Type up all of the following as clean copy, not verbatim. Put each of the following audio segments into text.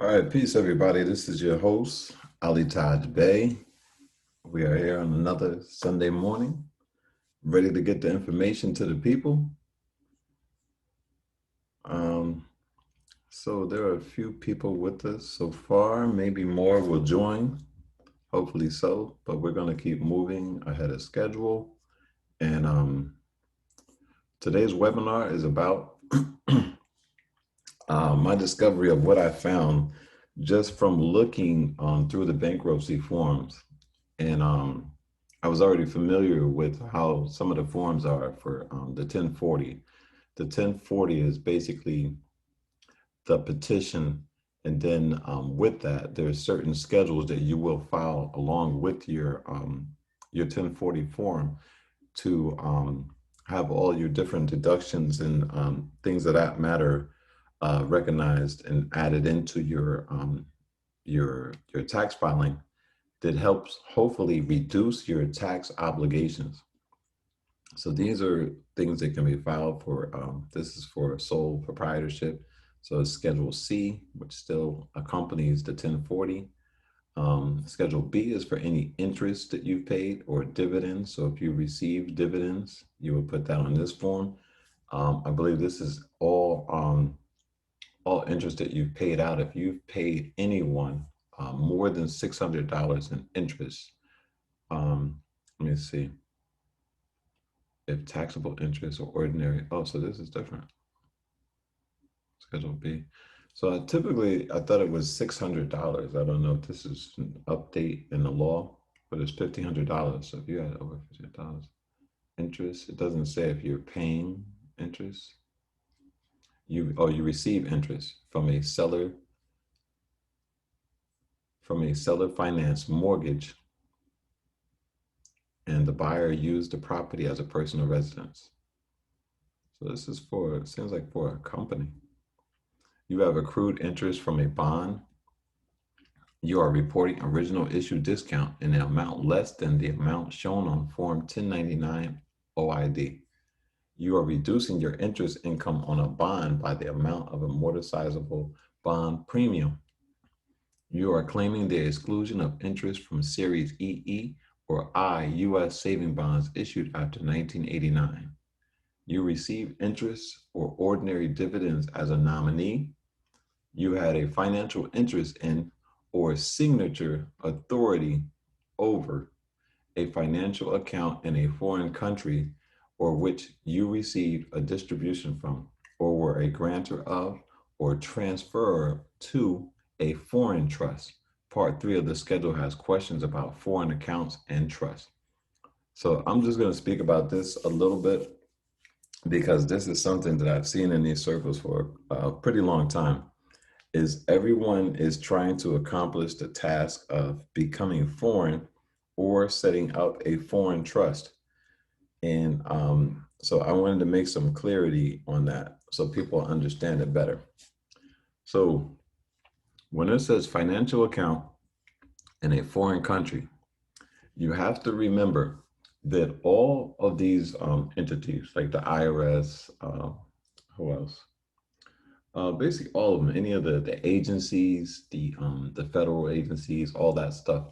All right, peace, everybody. This is your host, Ali Taj Bey. We are here on another Sunday morning, ready to get the information to the people. Um, so there are a few people with us so far. Maybe more will join, hopefully so. But we're going to keep moving ahead of schedule. And today's webinar is about my discovery of what I found just from looking through the bankruptcy forms. And I was already familiar with how some of the forms are for the 1040. The 1040 is basically the petition, and then with that, there's certain schedules that you will file along with your 1040 form to have all your different deductions and things of that matter recognized and added into your tax filing that helps hopefully reduce your tax obligations. So these are things that can be filed for, this is for sole proprietorship. So it's Schedule C, which still accompanies the 1040. Schedule B is for any interest that you've paid or dividends. So if you receive dividends, you would put that on this form. I believe this is all interest that you've paid out. If you've paid anyone more than $600 in interest, let me see. If taxable interest or ordinary, oh, so this is different. Schedule B. So I thought it was $600. I don't know if this is an update in the law, but it's $1,500. So if you had over $1,500 interest, it doesn't say if you're paying interest. You receive interest from a seller finance mortgage, and the buyer used the property as a personal residence. So this is for, it seems like for a company. You have accrued interest from a bond. You are reporting original issue discount in an amount less than the amount shown on Form 1099 OID. You are reducing your interest income on a bond by the amount of amortizable bond premium. You are claiming the exclusion of interest from Series EE or I U.S. saving bonds issued after 1989. You receive interest or ordinary dividends as a nominee. You had a financial interest in or signature authority over a financial account in a foreign country or which you received a distribution from or were a grantor of or transferor to a foreign trust. Part 3 of the schedule has questions about foreign accounts and trusts. So I'm just going to speak about this a little bit because this is something that I've seen in these circles for a pretty long time. Is everyone is trying to accomplish the task of becoming foreign or setting up a foreign trust. And so I wanted to make some clarity on that so people understand it better. So when it says financial account in a foreign country, you have to remember that all of these entities, like the IRS, who else? Basically all of them, any of the agencies, the federal agencies, all that stuff,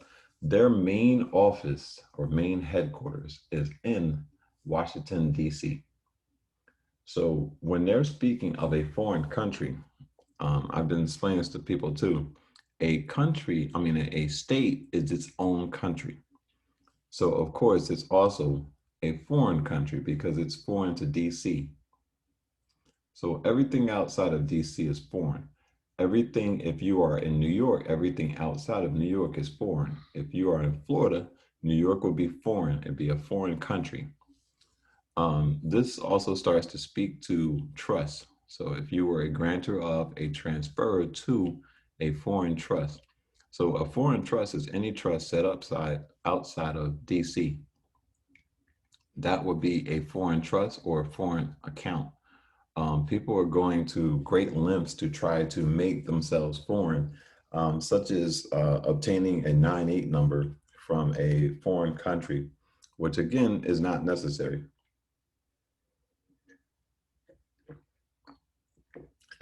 their main office or main headquarters is in Washington, D.C. So when they're speaking of a foreign country, I've been explaining this to people too. A state is its own country. So of course, it's also a foreign country because it's foreign to DC. So everything outside of DC is foreign. Everything, if you are in New York, everything outside of New York is foreign. If you are in Florida, New York would be foreign. It'd be a foreign country. This also starts to speak to trust. So if you were a grantor of a transfer to a foreign trust. So a foreign trust is any trust set outside of DC. That would be a foreign trust or a foreign account. People are going to great lengths to try to make themselves foreign, such as obtaining a 98 number from a foreign country, which again is not necessary.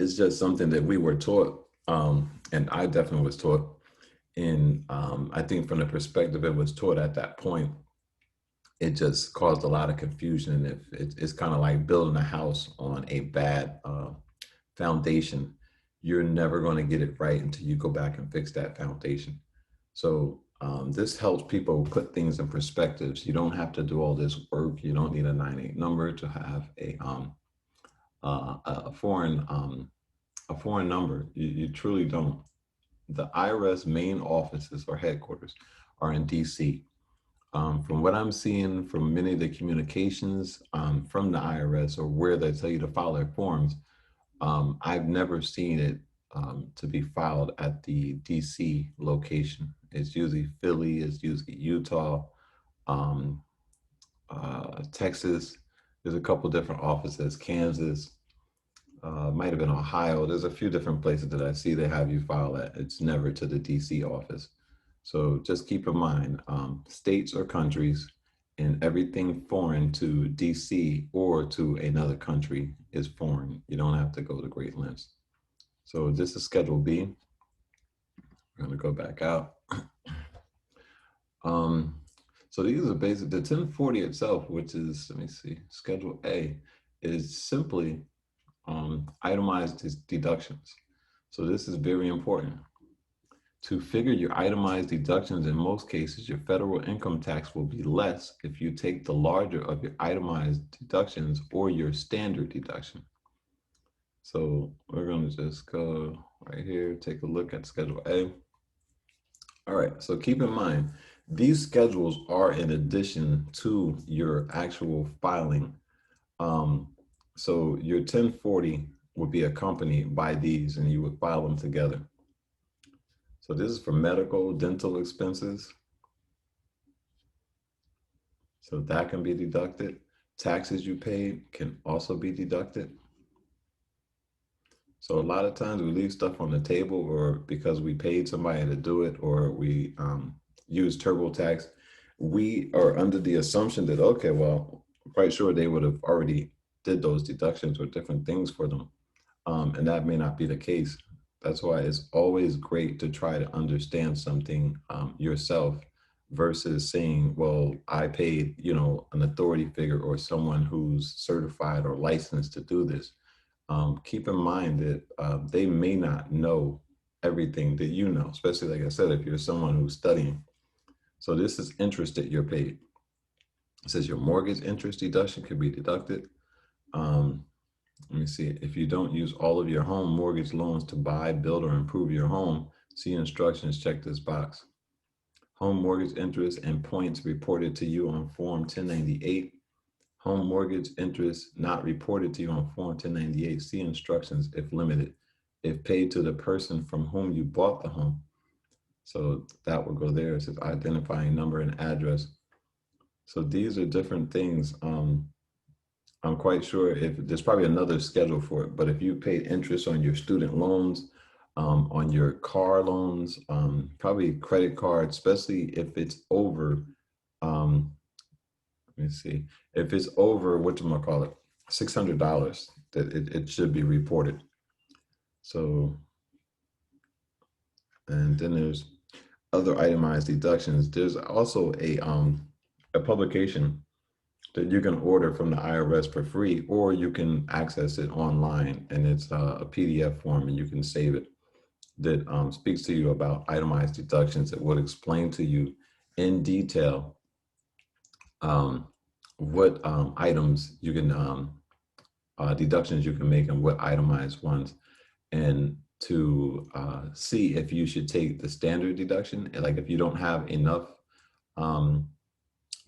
It's just something that we were taught And I definitely was taught I think from the perspective it was taught at that point, it just caused a lot of confusion. If it's kind of like building a house on a bad foundation, you're never going to get it right until you go back and fix that foundation. So this helps people put things in perspectives. You don't have to do all this work. You don't need a 98 number to have a foreign number. You truly don't. The IRS main offices or headquarters are in DC. From what I'm seeing from many of the communications from the IRS or where they tell you to file their forms, I've never seen it to be filed at the DC location. It's usually Philly, it's usually Utah, um, Texas. There's a couple different offices, Kansas, might have been Ohio. There's a few different places that I see they have you file at. It's never to the DC office. So just keep in mind, states or countries and everything foreign to DC or to another country is foreign. You don't have to go to great lengths. So this is Schedule B. We're going to go back out. Um, so these are basic. The 1040 itself, which is, let me see, Schedule A, is simply itemized deductions. So this is very important. To figure your itemized deductions, in most cases, your federal income tax will be less if you take the larger of your itemized deductions or your standard deduction. So we're going to just go right here, take a look at Schedule A. All right, so keep in mind, these schedules are in addition to your actual filing. So your 1040 would be accompanied by these and you would file them together. So this is for medical, dental expenses. So that can be deducted. Taxes you paid can also be deducted. So a lot of times we leave stuff on the table or because we paid somebody to do it or we use TurboTax, we are under the assumption that, okay, well, I'm quite sure they would have already did those deductions or different things for them. And that may not be the case. That's why it's always great to try to understand something yourself versus saying, well, I paid, an authority figure or someone who's certified or licensed to do this. Keep in mind that they may not know everything that you know, especially like I said, if you're someone who's studying. So this is interest that you're paid. It says your mortgage interest deduction could be deducted. Let me see. If you don't use all of your home mortgage loans to buy, build, or improve your home, see instructions, check this box. Home mortgage interest and points reported to you on Form 1098. Home mortgage interest not reported to you on Form 1098. See instructions if limited. If paid to the person from whom you bought the home. So that will go there. It says identifying number and address. So these are different things. I'm quite sure if there's probably another schedule for it, but if you paid interest on your student loans, on your car loans, probably credit cards, especially if it's over, let me see, if it's over, whatchamacallit, $600, that it should be reported. So, and then there's other itemized deductions. There's also a publication that you can order from the IRS for free, or you can access it online, and it's a PDF form, and you can save it. That speaks to you about itemized deductions. It would explain to you in detail what items you can deductions you can make and what itemized ones, and to see if you should take the standard deduction. Like if you don't have enough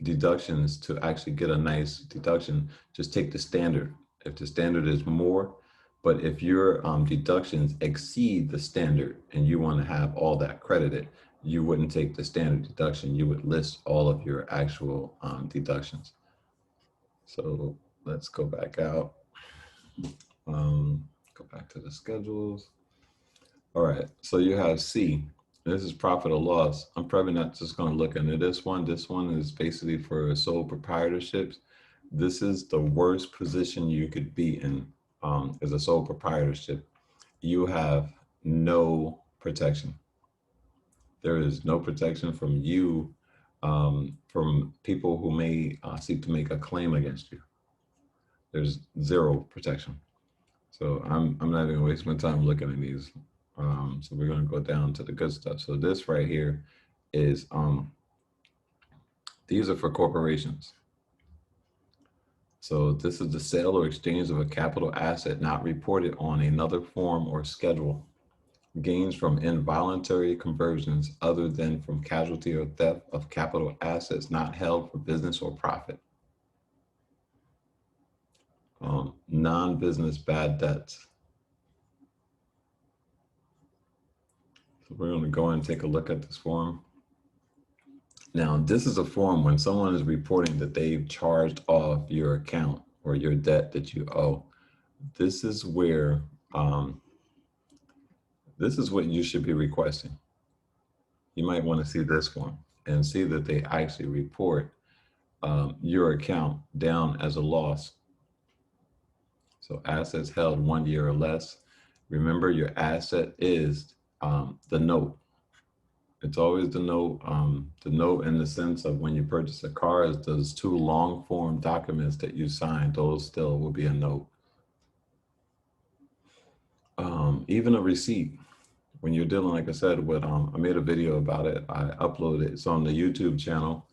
deductions to actually get a nice deduction, just take the standard. If the standard is more, but if your deductions exceed the standard and you want to have all that credited, you wouldn't take the standard deduction. You would list all of your actual deductions. So let's go back out. Go back to the schedules. All right, so you have C. This is profit or loss. I'm probably not just going to look into this one. This one is basically for sole proprietorships. This is the worst position you could be in as a sole proprietorship. You have no protection. There is no protection from you, from people who may seek to make a claim against you. There's zero protection. So I'm not even gonna waste my time looking at these. So we're gonna go down to the good stuff. So this right here is these are for corporations. So this is the sale or exchange of a capital asset not reported on another form or schedule. Gains from involuntary conversions other than from casualty or theft of capital assets not held for business or profit. Non-business bad debts. So we're going to go and take a look at this form. Now, this is a form when someone is reporting that they've charged off your account or your debt that you owe. This is where, this is what you should be requesting. You might want to see this form and see that they actually report your account down as a loss. So assets held 1 year or less. Remember, your asset is the note. It's always the note. The note in the sense of when you purchase a car is those two long form documents that you sign. Those still will be a note. Even a receipt. When you're dealing, like I said, with I made a video about it. I uploaded it. It's on the YouTube channel.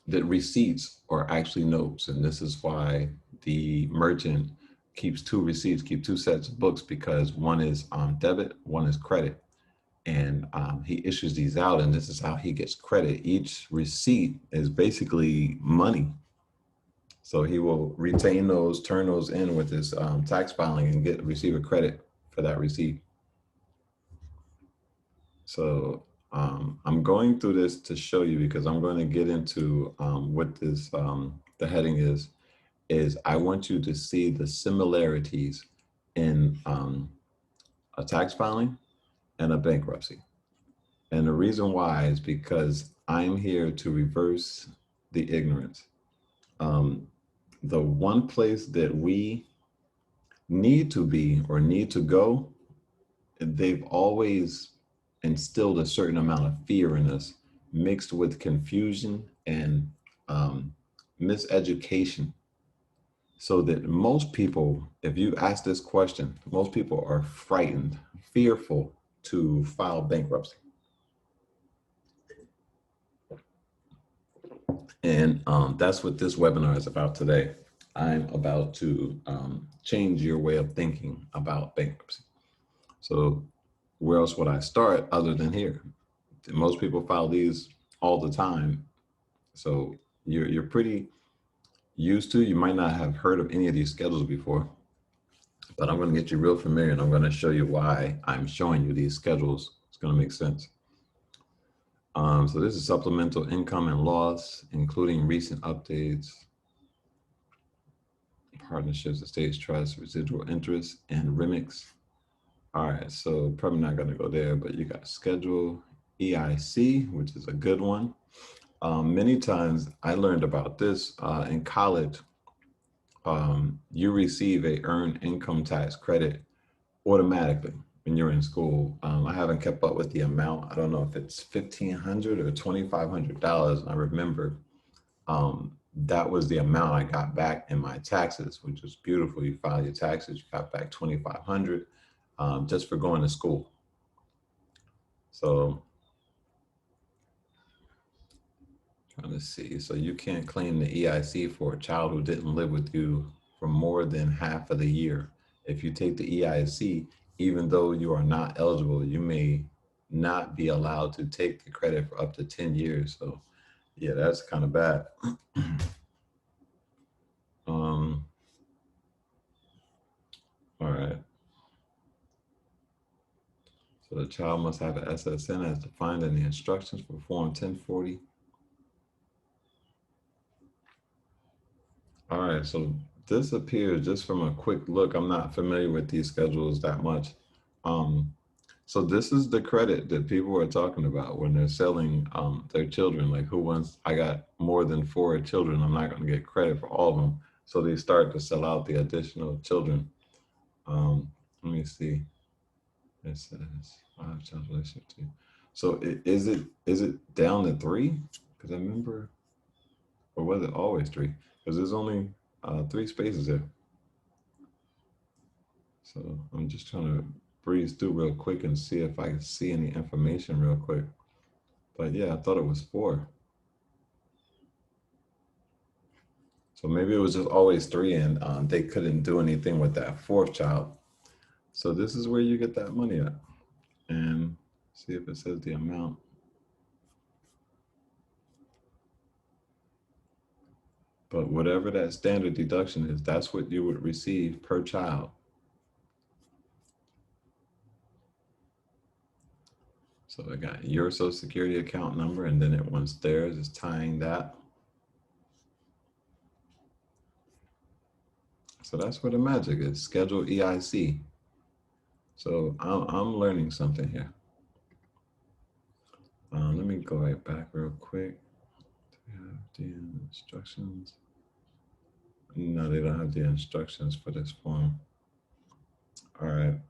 That receipts are actually notes, and this is why the merchant keeps two receipts, keep two sets of books, because one is debit, one is credit, and he issues these out, and this is how he gets credit. Each receipt is basically money, so he will retain those, turn those in with his tax filing, and receive a credit for that receipt. So I'm going through this to show you, because I'm going to get into what this the heading is I want you to see the similarities in a tax filing and a bankruptcy. And the reason why is because I'm here to reverse the ignorance. The one place that we need to be or need to go, they've always instilled a certain amount of fear in us, mixed with confusion and miseducation. So that most people, if you ask this question, most people are frightened, fearful to file bankruptcy. And that's what this webinar is about today. I'm about to change your way of thinking about bankruptcy. So where else would I start other than here? Most people file these all the time. So you're pretty used to, you might not have heard of any of these schedules before, but I'm going to get you real familiar, and I'm going to show you why I'm showing you these schedules. It's going to make sense. So this is supplemental income and loss, including recent updates, partnerships, estates, trusts, residual interest, and remix. All right, so probably not going to go there, but you got schedule EIC, which is a good one. Many times I learned about this in college. You receive a earned income tax credit automatically when you're in school. I haven't kept up with the amount. I don't know if it's $1,500 or $2,500. I remember that was the amount I got back in my taxes, which was beautiful. You file your taxes, you got back $2,500 just for going to school. So trying to see. So you can't claim the EIC for a child who didn't live with you for more than half of the year. If you take the EIC, even though you are not eligible, you may not be allowed to take the credit for up to 10 years. So yeah, that's kind of bad. All right. So the child must have an SSN as defined in the instructions for Form 1040. All right, so this appears just from a quick look. I'm not familiar with these schedules that much. So this is the credit that people are talking about when they're selling their children. Like, who wants, I got more than 4 children, I'm not going to get credit for all of them. So they start to sell out the additional children. Let me see. It says five times relationship to. So is it down to three? Because I remember, or was it always three? Because there's only three spaces there. So I'm just trying to breeze through real quick and see if I can see any information real quick. But yeah, I thought it was four. So maybe it was just always three, and they couldn't do anything with that fourth child. So this is where you get that money at, and see if it says the amount. But whatever that standard deduction is, that's what you would receive per child. So I got your social security account number, and then it wants theirs is tying that. So that's where the magic is. Schedule EIC. So I'm learning something here. Let me go right back real quick. Do we have the instructions? No, they don't have the instructions for this form. All right.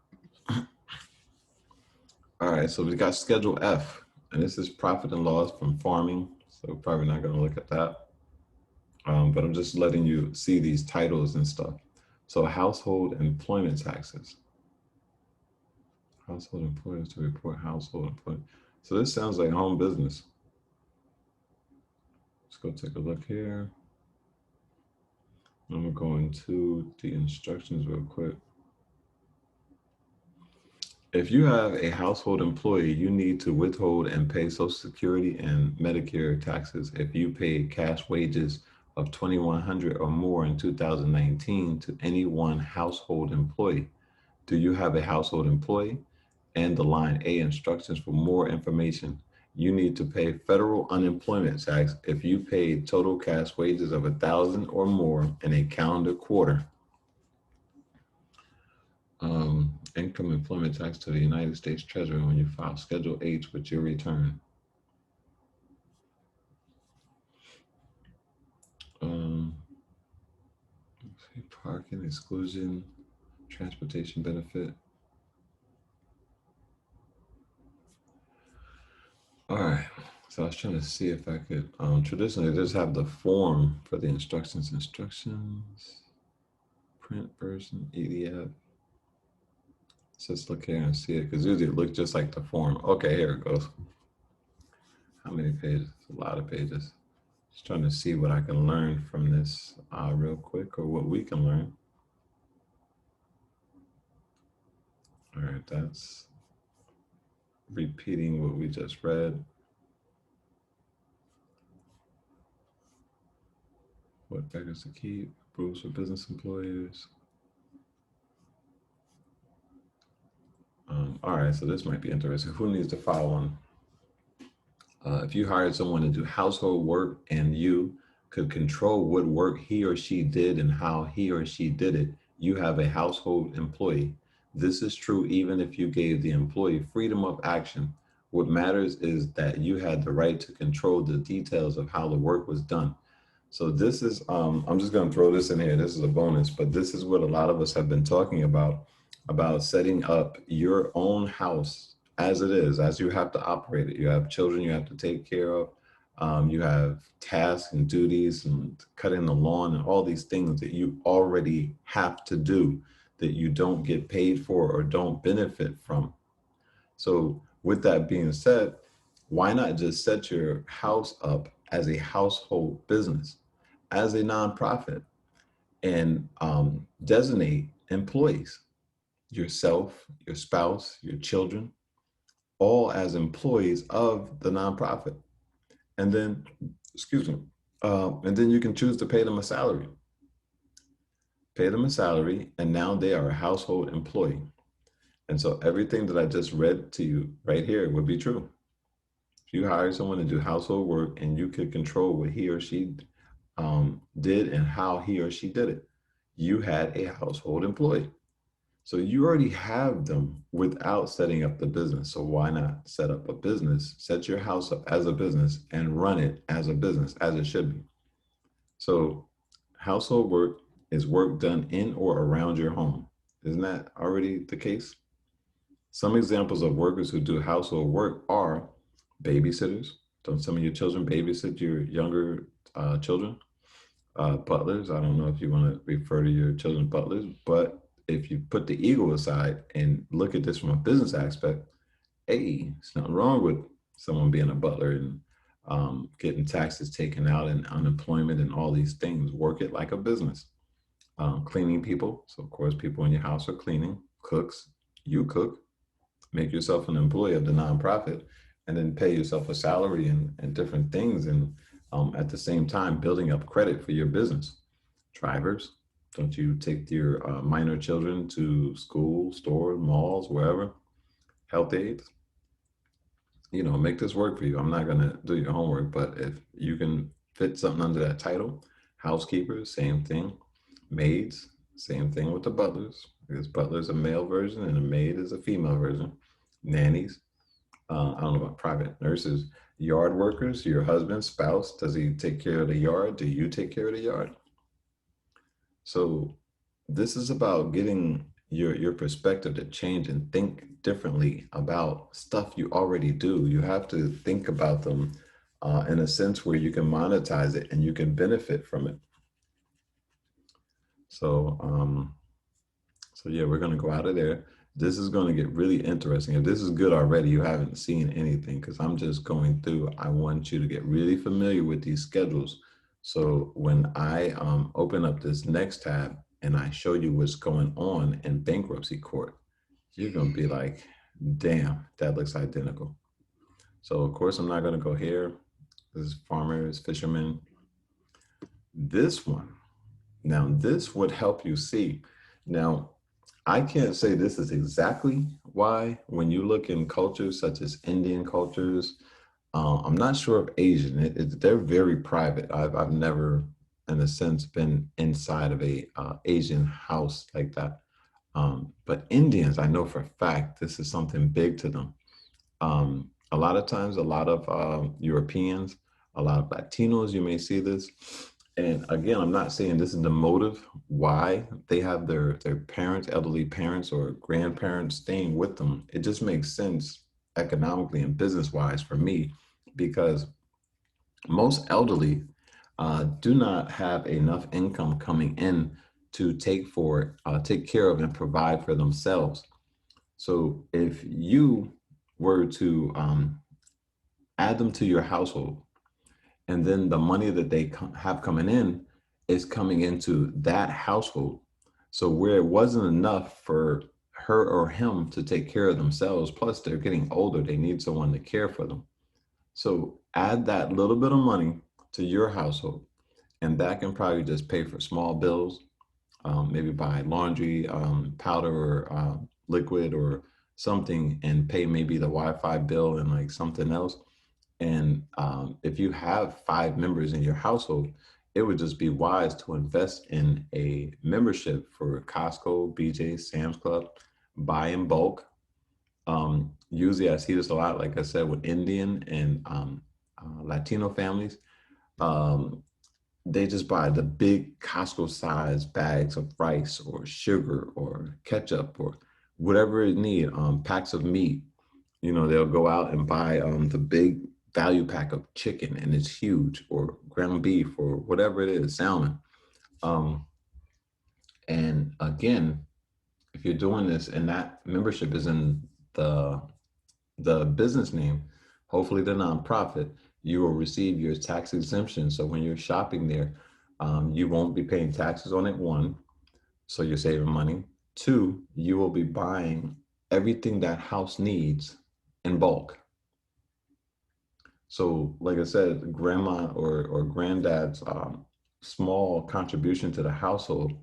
All right, so we got Schedule F, and this is profit and loss from farming. So probably not going to look at that. But I'm just letting you see these titles and stuff. So household employment taxes. Household employers to report household employment. So this sounds like home business. Let's go take a look here. I'm gonna go into the instructions real quick. If you have a household employee, you need to withhold and pay Social Security and Medicare taxes if you paid cash wages of $2,100 or more in 2019 to any one household employee. Do you have a household employee? And the line A instructions for more information. You need to pay federal unemployment tax if you paid total cash wages of 1,000 or more in a calendar quarter. Income employment tax to the United States Treasury when you file Schedule H with your return. Parking exclusion, transportation benefit. All right. So I was trying to see if I could. Traditionally, just have the form for the instructions. Instructions, print version, EDF. So let's look here and see it, because usually it looks just like the form. Okay, here it goes. How many pages? A lot of pages. Just trying to see what I can learn from this real quick, or what we can learn. All right, that's repeating what we just read. What records to keep, rules for business employers. All right, so this might be interesting. Who needs to file one? If you hired someone to do household work and you could control what work he or she did and how he or she did it, you have a household employee. This is true even if you gave the employee freedom of action. What matters is that you had the right to control the details of how the work was done. So this is, I'm just going to throw this in here. This is a bonus, but this is what a lot of us have been talking about setting up your own house as it is, as you have to operate it. You have children you have to take care of. You have tasks and duties and cutting the lawn and all these things that you already have to do that you don't get paid for or don't benefit from. So with that being said, why not just set your house up as a household business, as a nonprofit, and designate employees, yourself, your spouse, your children, all as employees of the nonprofit. And then, excuse me, and then you can choose to pay them a salary. Pay them a salary, and now they are a household employee. And so everything that I just read to you right here would be true. If you hire someone to do household work and you could control what he or she did and how he or she did it, you had a household employee. So you already have them without setting up the business. So why not set up a business, set your house up as a business and run it as a business, as it should be. So household work is work done in or around your home. Isn't that already the case? Some examples of workers who do household work are babysitters. Don't some of your children babysit your younger children? Butlers. I don't know if you want to refer to your children butlers, but if you put the ego aside and look at this from a business aspect, hey, there's nothing wrong with someone being a butler and getting taxes taken out and unemployment and all these things. Work it like a business. Cleaning people. So, of course, people in your house are cleaning, cooks, you cook, make yourself an employee of the nonprofit, and then pay yourself a salary and different things. And at the same time, building up credit for your business. Drivers, don't you take your minor children to school, store, malls, wherever? Health aides, make this work for you. I'm not going to do your homework, but if you can fit something under that title, housekeepers, same thing. Maids, same thing with the butlers, because butler's a male version and a maid is a female version. Nannies, I don't know about private nurses. Yard workers, your husband, spouse, does he take care of the yard? Do you take care of the yard? So this is about getting your perspective to change and think differently about stuff you already do. You have to think about them in a sense where you can monetize it and you can benefit from it. So yeah, we're gonna go out of there. This is gonna get really interesting. If this is good already, you haven't seen anything because I'm just going through. I want you to get really familiar with these schedules. So when I open up this next tab and I show you what's going on in bankruptcy court, you're gonna be like, damn, that looks identical. So of course I'm not gonna go here. This is farmers, fishermen. This one, now this would help you see. Now, I can't say this is exactly why when you look in cultures such as Indian cultures, I'm not sure of Asian. They're very private. I've never, in a sense, been inside of a Asian house like that. But Indians, I know for a fact, this is something big to them. A lot of times, a lot of Europeans, a lot of Latinos, you may see this. And again, I'm not saying this is the motive why they have their parents, elderly parents or grandparents staying with them. It just makes sense economically and business wise for me because most elderly do not have enough income coming in to take care of and provide for themselves. So if you were to add them to your household, and then the money that they have coming in is coming into that household. So where it wasn't enough for her or him to take care of themselves, plus they're getting older, they need someone to care for them. So add that little bit of money to your household, and that can probably just pay for small bills, maybe buy laundry, powder or liquid or something, and pay maybe the Wi-Fi bill and like something else. And if you have 5 members in your household, it would just be wise to invest in a membership for Costco, BJ, Sam's Club, buy in bulk. Usually I see this a lot, like I said, with Indian and Latino families. Um, they just buy the big Costco size bags of rice or sugar or ketchup or whatever it need, packs of meat. They'll go out and buy the big value pack of chicken and it's huge, or ground beef, or whatever it is, salmon. Um, and again, if you're doing this and that membership is in the business name, hopefully the nonprofit, you will receive your tax exemption. So when you're shopping there, you won't be paying taxes on it. One, so you're saving money. Two, you will be buying everything that house needs in bulk. So, like I said, grandma or granddad's small contribution to the household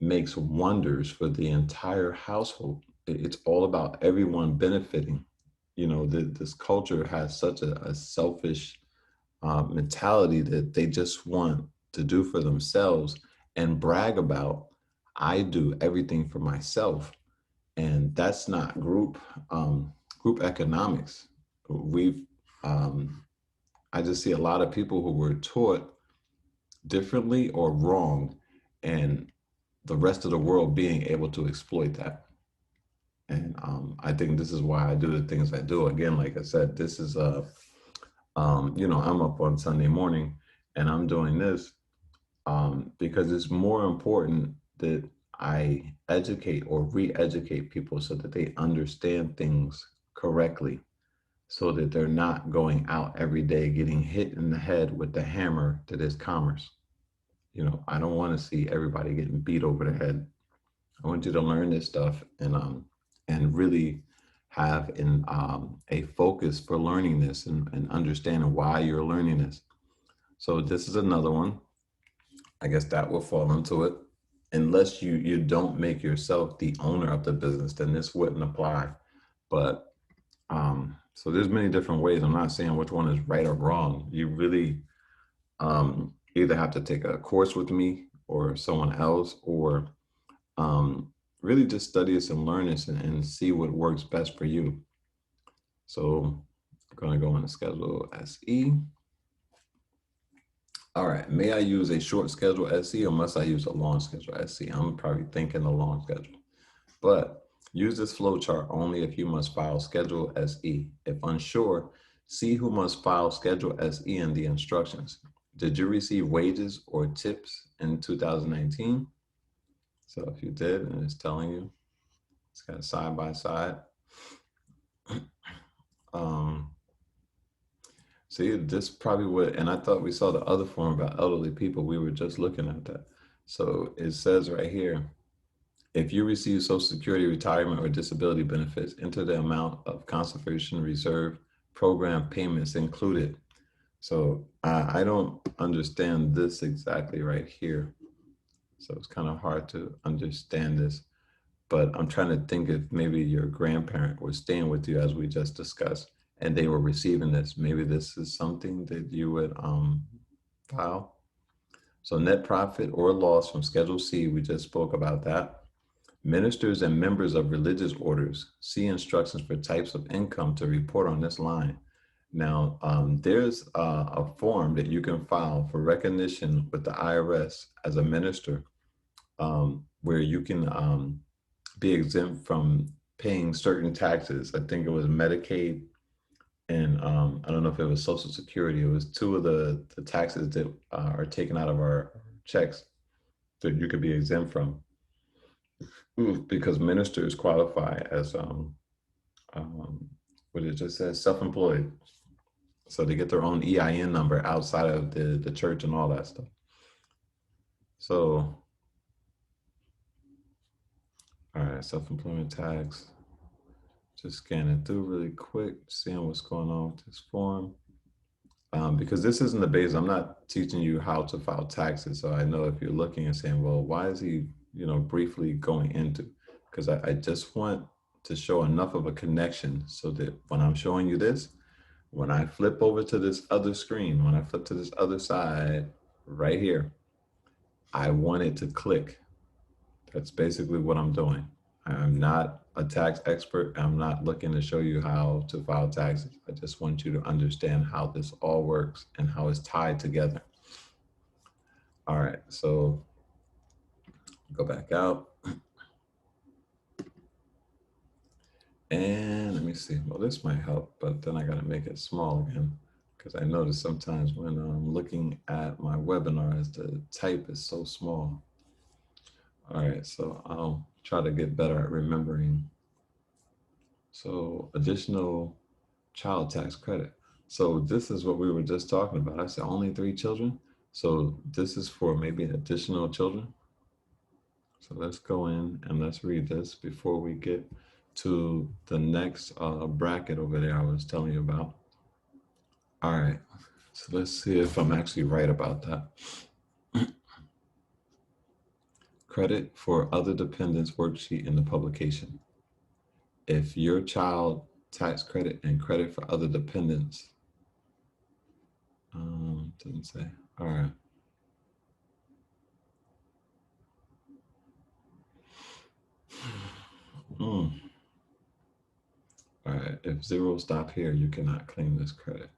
makes wonders for the entire household. It's all about everyone benefiting. This culture has such a selfish mentality that they just want to do for themselves and brag about, I do everything for myself. And that's not group economics. We've I just see a lot of people who were taught differently or wrong. And the rest of the world being able to exploit that. And I think this is why I do the things I do. Again, like I said, this is I'm up on Sunday morning and I'm doing this because it's more important that I educate or re-educate people so that they understand things correctly, so that they're not going out every day getting hit in the head with the hammer that is commerce. I don't want to see everybody getting beat over the head. I want you to learn this stuff and really have a focus for learning this and understanding why you're learning this. So this is another one. I guess that will fall into it. Unless you don't make yourself the owner of the business, then this wouldn't apply. But so there's many different ways. I'm not saying which one is right or wrong. You really either have to take a course with me or someone else, or really just study this and learn this and see what works best for you. So I'm going to go into Schedule SE. All right, may I use a short schedule SE or must I use a long schedule SE? I'm probably thinking the long schedule. But use this flow chart only if you must file Schedule SE. If unsure, see who must file Schedule SE in the instructions. Did you receive wages or tips in 2019? So if you did, and it's telling you, it's got side by side. See, this probably would, and I thought we saw the other form about elderly people. We were just looking at that. So it says right here, if you receive Social Security, retirement, or disability benefits, enter the amount of conservation reserve program payments included. So I don't understand this exactly right here. So it's kind of hard to understand this, but I'm trying to think if maybe your grandparent was staying with you as we just discussed, and they were receiving this. Maybe this is something that you would file. So net profit or loss from Schedule C, we just spoke about that. Ministers and members of religious orders, see instructions for types of income to report on this line. Now, there's a form that you can file for recognition with the IRS as a minister, where you can be exempt from paying certain taxes. I think it was Medicaid and I don't know if it was Social Security. It was two of the taxes that are taken out of our checks that you could be exempt from. Because ministers qualify as what it just says, self-employed. So they get their own EIN number outside of the church and all that stuff. So, all right, self-employment tax. Just scanning through really quick, seeing what's going on with this form. Because this isn't the base. I'm not teaching you how to file taxes. So I know if you're looking and saying, well, why is he, briefly going into? Because I just want to show enough of a connection so that when I'm showing you this, when I flip over to this other screen, when I flip to this other side right here, I want it to click. That's basically what I'm doing. I'm not a tax expert. I'm not looking to show you how to file taxes. I just want you to understand how this all works and how it's tied together. All right, so go back out. And let me see. Well, this might help, but then I got to make it small again because I notice sometimes when I'm looking at my webinars, the type is so small. All right, so I'll try to get better at remembering. So additional child tax credit. So this is what we were just talking about. I said only 3 children. So this is for maybe additional children. So let's go in and let's read this before we get to the next bracket over there I was telling you about. All right, so let's see if I'm actually right about that. Credit for other dependents worksheet in the publication. If your child tax credit and credit for other dependents, doesn't say. All right. All right, if zeros stop here, you cannot claim this credit.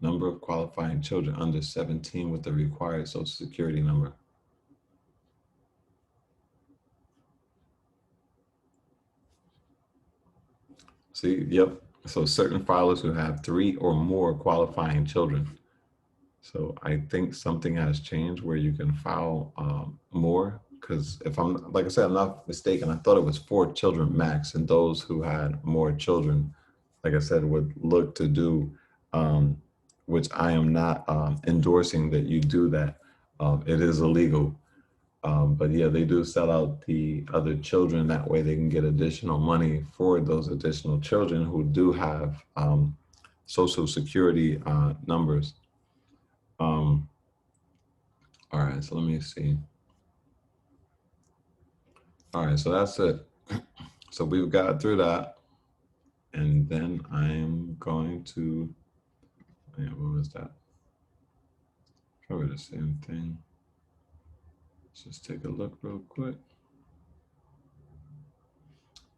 Number of qualifying children under 17 with the required Social Security number. See, yep. So certain filers who have 3 or more qualifying children. So I think something has changed where you can file more. Because if I'm, like I said, I'm not mistaken, I thought it was 4 children max, and those who had more children, like I said, would look to do, um, which I am not endorsing that you do that. It is illegal. But yeah, they do sell out the other children. That way they can get additional money for those additional children who do have social security numbers. Um, all right, so let me see. All right, so that's it. So we've got through that. And then I'm going to, yeah, what was that? Probably the same thing. Let's just take a look real quick.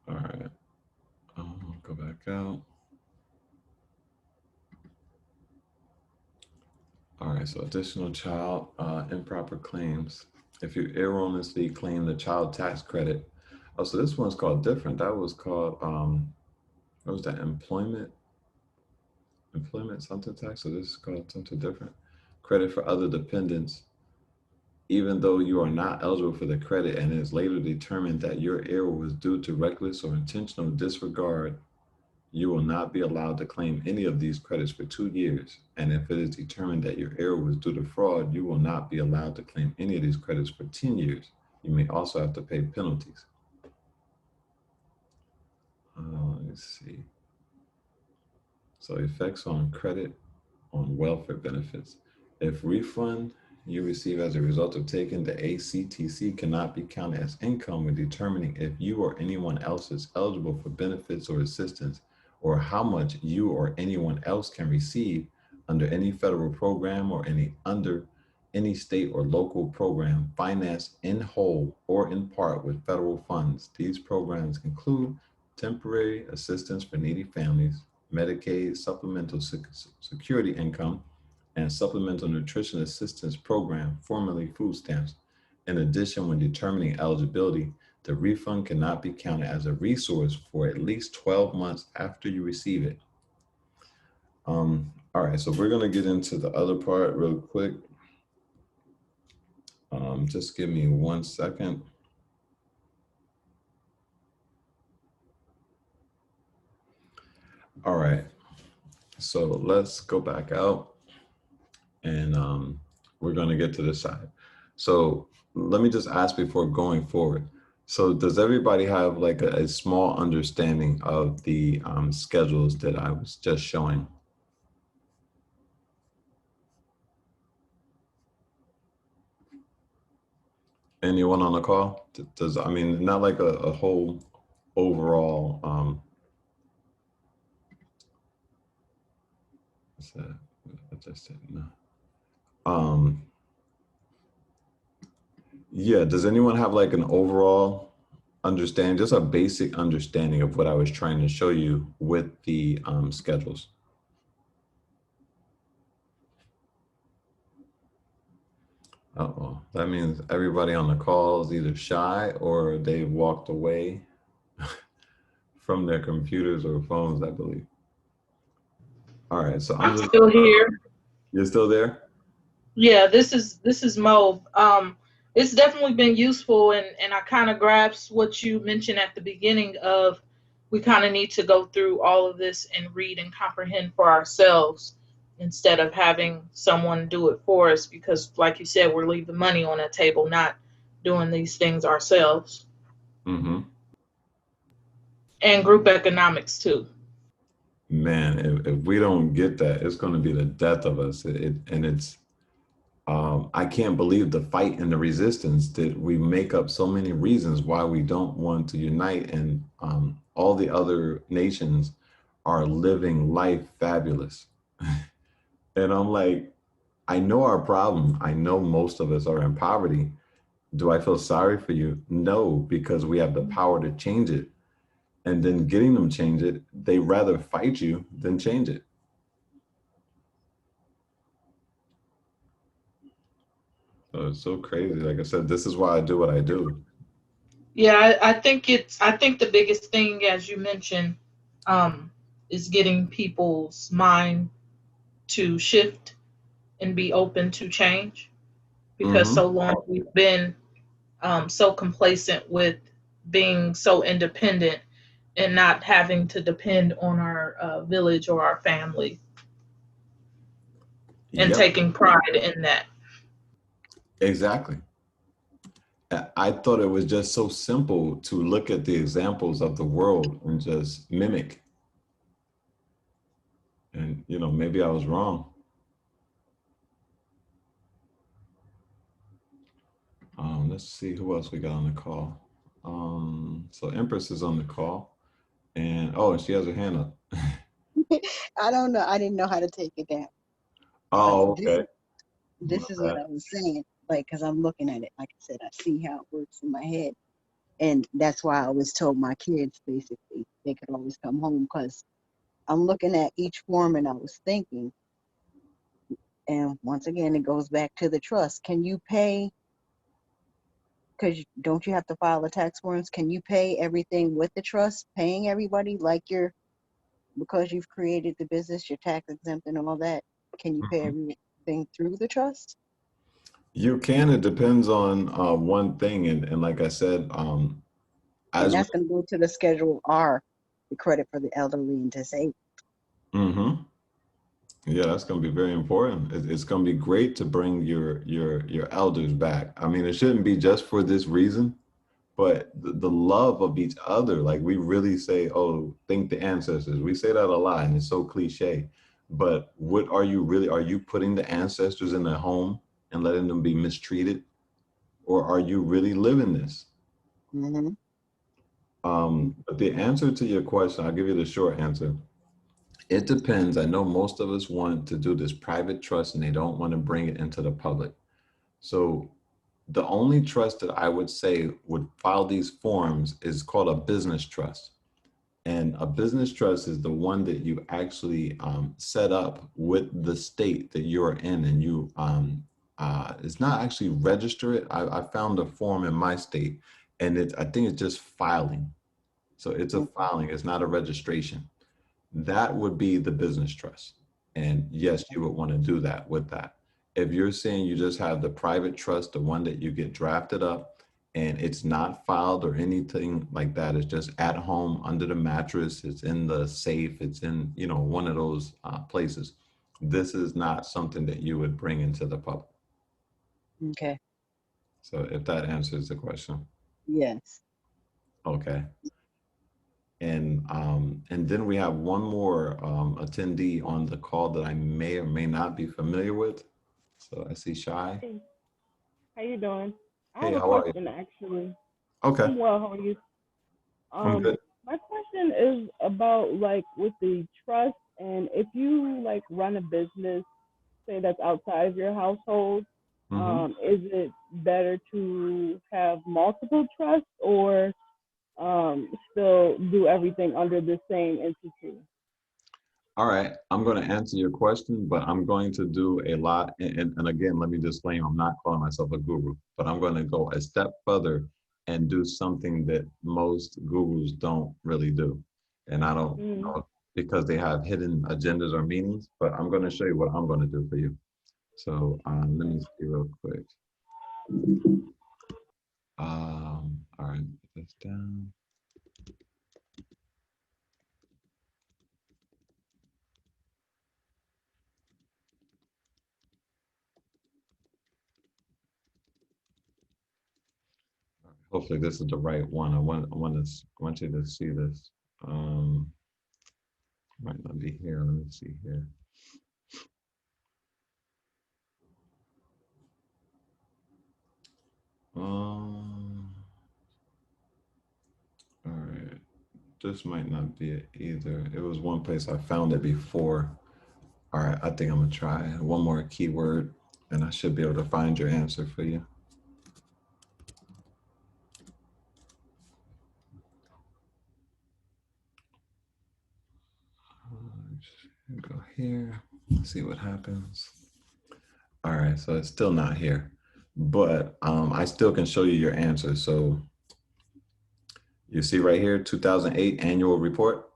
All right, go back out. All right, so additional child improper claims. If you erroneously claim the child tax credit. Oh, so this one's called different. That was called, what was that, employment something tax? So this is called something different. Credit for other dependents. Even though you are not eligible for the credit and it is later determined that your error was due to reckless or intentional disregard, you will not be allowed to claim any of these credits for 2 years. And if it is determined that your error was due to fraud, you will not be allowed to claim any of these credits for 10 years. You may also have to pay penalties. Let's see. So effects on credit on welfare benefits. If refund you receive as a result of taking the ACTC cannot be counted as income when determining if you or anyone else is eligible for benefits or assistance, or how much you or anyone else can receive under any federal program or under any state or local program financed in whole or in part with federal funds. These programs include temporary assistance for needy families, Medicaid, supplemental security income, and supplemental nutrition assistance program, formerly food stamps. In addition, when determining eligibility, the refund cannot be counted as a resource for at least 12 months after you receive it. All right, so we're going to get into the other part real quick. Just give me 1 second. All right, so let's go back out and we're going to get to this side. So let me just ask before going forward. So does everybody have like a small understanding of the schedules that I was just showing? Anyone on the call? Does, I mean, not like a whole overall, what's that? I just said no. Um, yeah, does anyone have like an overall understanding, just a basic understanding of what I was trying to show you with the schedules? Uh-oh, that means everybody on the call is either shy or they walked away from their computers or phones, I believe. All right, so I'm I'm just, still here. you're still there? Yeah, this is Mo. It's definitely been useful, and I kind of grasped what you mentioned at the beginning of we kind of need to go through all of this and read and comprehend for ourselves instead of having someone do it for us because, like you said, we're leaving money on the table, not doing these things ourselves. Mm-hmm. And group economics too. Man, if we don't get that, it's going to be the death of us. And it's, I can't believe the fight and the resistance that we make up so many reasons why we don't want to unite. And all the other nations are living life fabulous. And I'm like, I know our problem. I know most of us are in poverty. Do I feel sorry for you? No, because we have the power to change it. And then getting them change it, they rather fight you than change it. So it's so crazy. Like I said, this is why I do what I do. Yeah, I think the biggest thing, as you mentioned, is getting people's mind to shift and be open to change, because Mm-hmm. so long we've been so complacent with being so independent and not having to depend on our village or our family, and Yep, taking pride in that. exactly. I thought it was just so simple to look at the examples of the world and just mimic. And, maybe I was wrong. Let's see who else we got on the call. So Empress is on the call, and she has her hand up. I don't know. I didn't know how to take it down. But Oh, this okay. is My this is what bad. I was saying. Like, because I'm looking at it. Like I said, I see how it works in my head, and that's why I always told my kids basically they could always come home because I'm looking at each form and I was thinking, and once again, it goes back to the trust. Can you pay? Because don't you have to file the tax forms? Can you pay everything with the trust, paying everybody like you're because you've created the business, you're tax exempt and all that? Can you pay Mhm. everything through the trust? You can. It depends on one thing, and like I said, And as that's going to go to the Schedule R, the credit for the elderly and disabled. mm-hmm. Yeah, that's going to be very important. It's going to be great to bring your elders back. I mean, it shouldn't be just for this reason, but the love of each other. Like we really say, "Oh, thank the ancestors." We say that a lot, and it's so cliche. But what are you really? Are you putting the ancestors in the home and letting them be mistreated, or are you really living this? Mm-hmm. But the answer to your question, I'll give you the short answer. It depends. I know most of us want to do this private trust and they don't want to bring it into the public. So the only trust that I would say would file these forms is called a business trust. And a business trust is the one that you actually set up with the state that you're in, and it's not actually register it. I found a form in my state, and I think it's just filing. So it's a Okay. filing, it's not a registration. That would be the business trust. And yes, you would want to do that with that. If you're saying you just have the private trust, the one that you get drafted up and it's not filed or anything like that, it's just at home under the mattress, it's in the safe, it's in, one of those places. This is not something that you would bring into the public. Okay. So if that answers the question, Yes. okay. And then we have one more attendee on the call that I may or may not be familiar with. So I see Shy. Hey, how you doing? I Hey, have a how are you? question actually. Okay, I'm well, how are you? I'm good. My question is about like with the trust and if you like run a business, say that's outside of your household, Hmm. is it better to have multiple trusts or still do everything under the same entity? All right, I'm going to answer your question, but I'm going to do a lot. And again, let me disclaim, I'm not calling myself a guru, but I'm going to go a step further and do something that most gurus don't really do. And I don't Mm. know because they have hidden agendas or meanings, but I'm going to show you what I'm going to do for you. So let me see real quick. All right, put this down. Hopefully this is the right one. I want you to see this. Um, might not be here. Let me see here. Um, all right. This might not be it either. It was one place I found it before. All right, I think I'm gonna try one more keyword, and I should be able to find your answer for you. Go here. See what happens. All right, so it's still not here, but I still can show you your answer. So you see right here, 2008 annual report.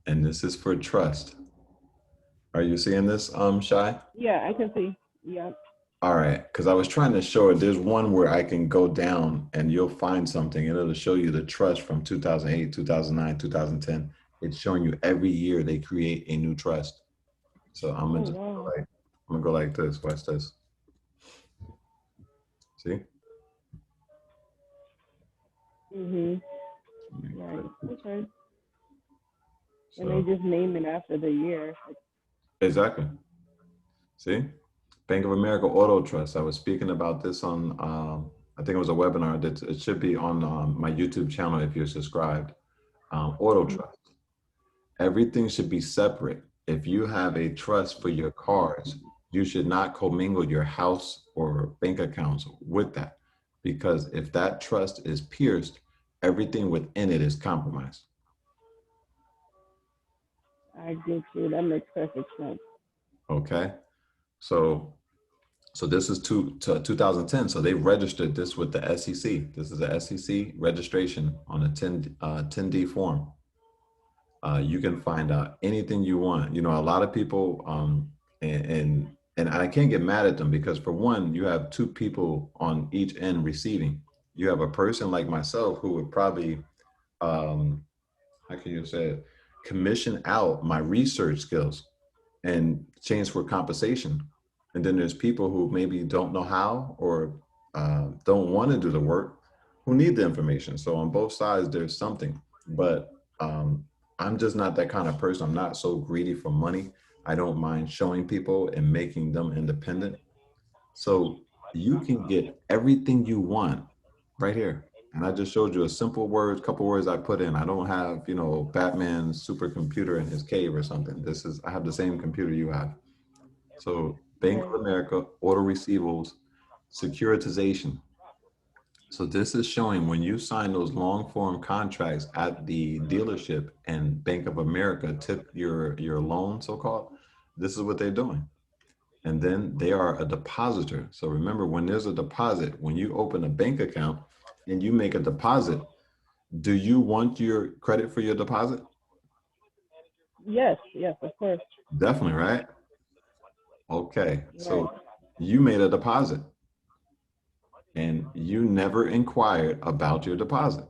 And this is for trust. Are you seeing this, Shy? Yeah, I can see. Yeah. All right, because I was trying to show it. There's one where I can go down and you'll find something, and it'll show you the trust from 2008, 2009, 2010. It's showing you every year they create a new trust. So I'm Oh gonna just go wow. like I'm gonna go like this. Watch this. See? Mhm. Right. Okay. And they So just name it after the year. exactly. See? Bank of America Auto Trust. I was speaking about this on I think it was a webinar that it should be on my YouTube channel if you're subscribed. Auto Mhm. Trust. Everything should be separate. If you have a trust for your cars, you should not commingle your house or bank accounts with that. Because if that trust is pierced, everything within it is compromised. I get you. That makes perfect sense. Okay. So this is 2010. So they registered this with the SEC. This is a SEC registration on a 10D form. You can find out anything you want. You know, a lot of people, and I can't get mad at them because for one, you have two people on each end receiving. You have a person like myself who would probably, um, how can you say it, commission out my research skills and change for compensation. And then there's people who maybe don't know how or don't want to do the work who need the information. So on both sides, there's something. But I'm just not that kind of person. I'm not so greedy for money. I don't mind showing people and making them independent. So you can get everything you want right here. And I just showed you a simple words, couple words I put in. I don't have, you know, Batman's supercomputer in his cave or something. This is, I have the same computer you have. So Bank Right. of America, auto receivables, securitization. So this is showing when you sign those long form contracts at the dealership and Bank of America took your loan, so called, this is what they're doing. And then they are a depositor. So remember, when there's a deposit, when you open a bank account and you make a deposit, do you want your credit for your deposit? Yes. Yes. Of course. Definitely, right? Okay. Right. So you made a deposit and you never inquired about your deposit.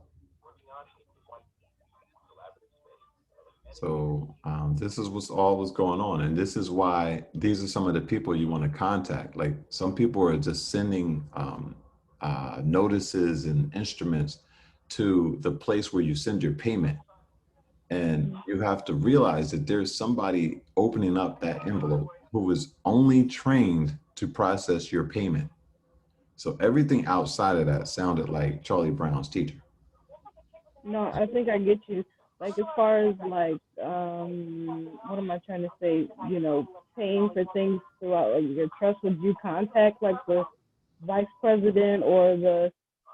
So this is what's all was going on, and this is why these are some of the people you want to contact. Like some people are just sending notices and instruments to the place where you send your payment, and Mhm. you have to realize that there's somebody opening up that envelope who was only trained to process your payment. So everything outside of that sounded like Charlie Brown's teacher. No, I think I get you. Like as far as like, what am I trying to say? Paying for things throughout like your trust. Would you contact like the vice president or the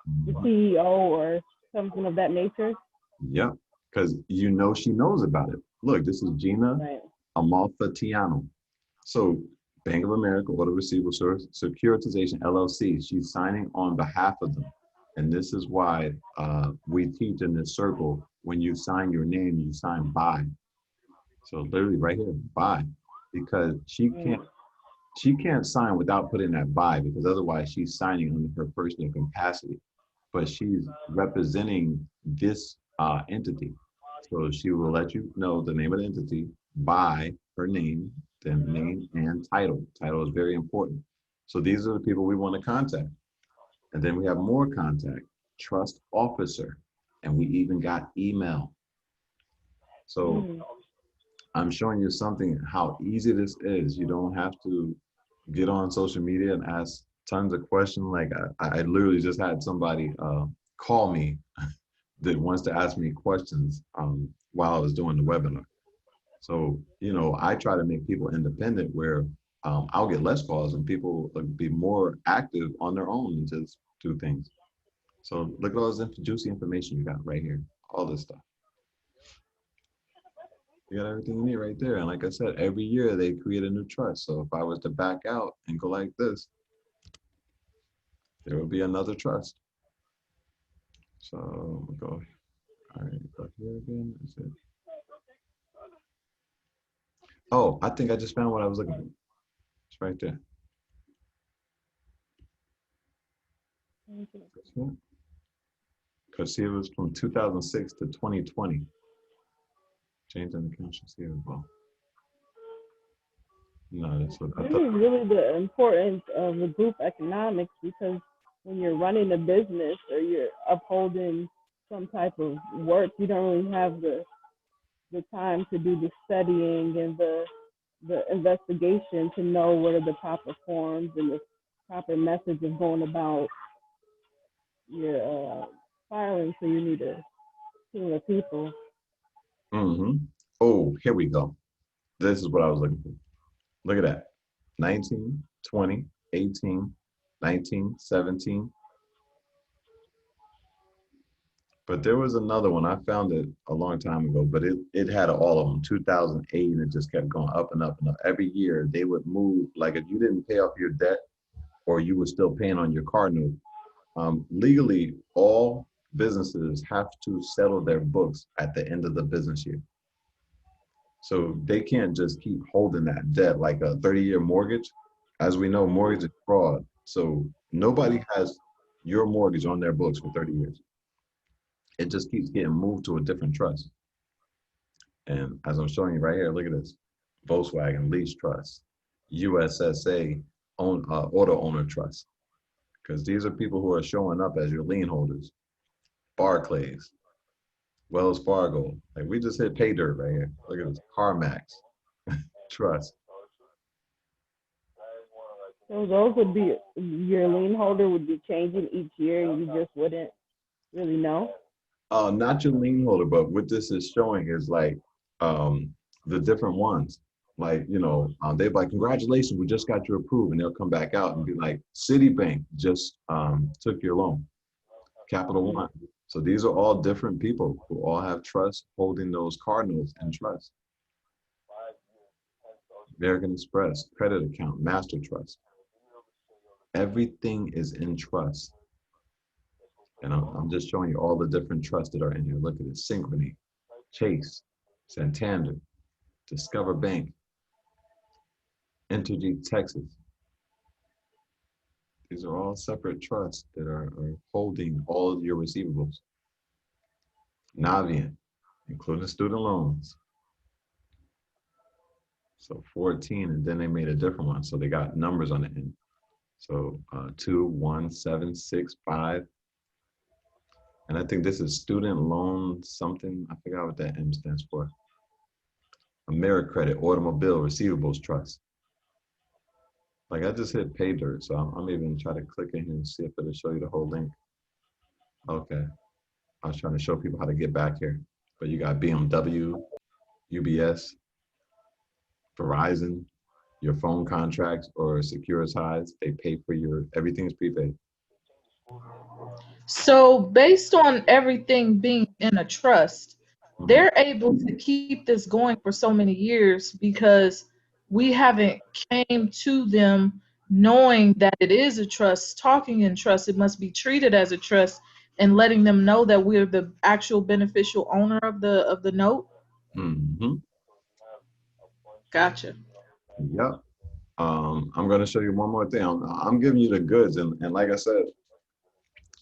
Mhm. CEO or something of that nature? Yep, because you know she knows about it. Look, this is Gina Right. Amalfitano. So Bank of America Auto Receivable Securitization LLC, she's signing on behalf of them. And this is why we teach in this circle, when you sign your name, you sign by. So literally right here, by, because Mm. she can't sign without putting that by, because otherwise she's signing under her personal capacity. But she's representing this entity. So she will let you know the name of the entity by her name, then name and title. Title is very important. So these are the people we want to contact. And then we have more contact, trust officer, and we even got email. So Mm. I'm showing you something, how easy this is. You don't have to get on social media and ask tons of questions. Like I literally just had somebody call me that wants to ask me questions while I was doing the webinar. So, you know, I try to make people independent where I'll get less calls and people be more active on their own and just do things. So look at all this juicy information you got right here, all this stuff. You got everything you need right there. And like I said, every year they create a new trust. So if I was to back out and go like this, there will be another trust. So we'll go, all right, go here again. Is it? Oh, I think I just found what I was looking for. It's right there. Because see, it was from 2006 to 2020. Change in accounts receivable. No, that's what I This thought. is really the importance of the group economics, because when you're running a business or you're upholding some type of work, you don't really have the time to do the studying and the investigation to know what are the proper forms and the proper message of going about your filing. So you need a team of people. Mm-hmm. Oh, here we go. This is what I was looking for. Look at that. 19, 20, 18, 19, 17. But there was another one. I found it a long time ago, but it had all of them. 2008, and it just kept going up and up and up. Every year they would move, like if you didn't pay off your debt or you were still paying on your car note, legally, all businesses have to settle their books at the end of the business year. So they can't just keep holding that debt like a 30-year mortgage. As we know, mortgage is fraud. So nobody has your mortgage on their books for 30 years. It just keeps getting moved to a different trust. And as I'm showing you right here, look at this. Volkswagen Lease Trust, USSA Auto Owner Trust. Because these are people who are showing up as your lien holders. Barclays, Wells Fargo. Like we just hit pay dirt right here. Look at this. CarMax Trust. So those would be, your lien holder would be changing each year, and you just wouldn't really know. Not your lien holder, but what this is showing is like the different ones. Like, they're like, congratulations, we just got you approved. And they'll come back out and be like, Citibank just took your loan, Capital One. So these are all different people who all have trust holding those card notes in trust. American Express, credit account, master trust. Everything is in trust. And I'm just showing you all the different trusts that are in here. Look at it. Synchrony, Chase, Santander, Discover Bank, Entergy Texas. These are all separate trusts that are holding all of your receivables. Navient, including student loans. So 14, and then they made a different one. So they got numbers on the end. So 2, 1, 7, 6, 5. And I think this is student loan something. I forgot what that M stands for. AmeriCredit Automobile Receivables Trust. Like I just hit pay dirt, so I'm even trying to click in here and see if it'll show you the whole link. Okay. I was trying to show people how to get back here. But you got BMW, UBS, Verizon, your phone contracts or Securitized. They pay for everything's prepaid. So based on everything being in a trust, Mhm. they're able to keep this going for so many years because we haven't came to them knowing that it is a trust, talking in trust, it must be treated as a trust, and letting them know that we're the actual beneficial owner of the note. Mm-hmm. Gotcha. Yep. I'm going to show you one more thing. I'm giving you the goods. And like I said,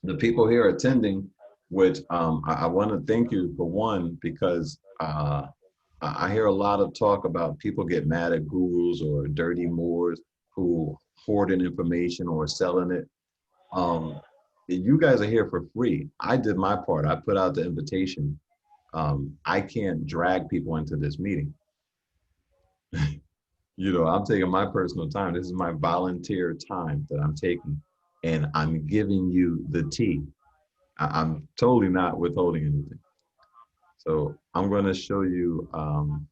the people here attending, which I want to thank you for one, because I hear a lot of talk about people get mad at gurus or dirty Moors who hoarding information or selling it. You guys are here for free. I did my part. I put out the invitation. I can't drag people into this meeting. I'm taking my personal time. This is my volunteer time that I'm taking, and I'm giving you the tea. I'm totally not withholding anything. So I'm going to show you. I'm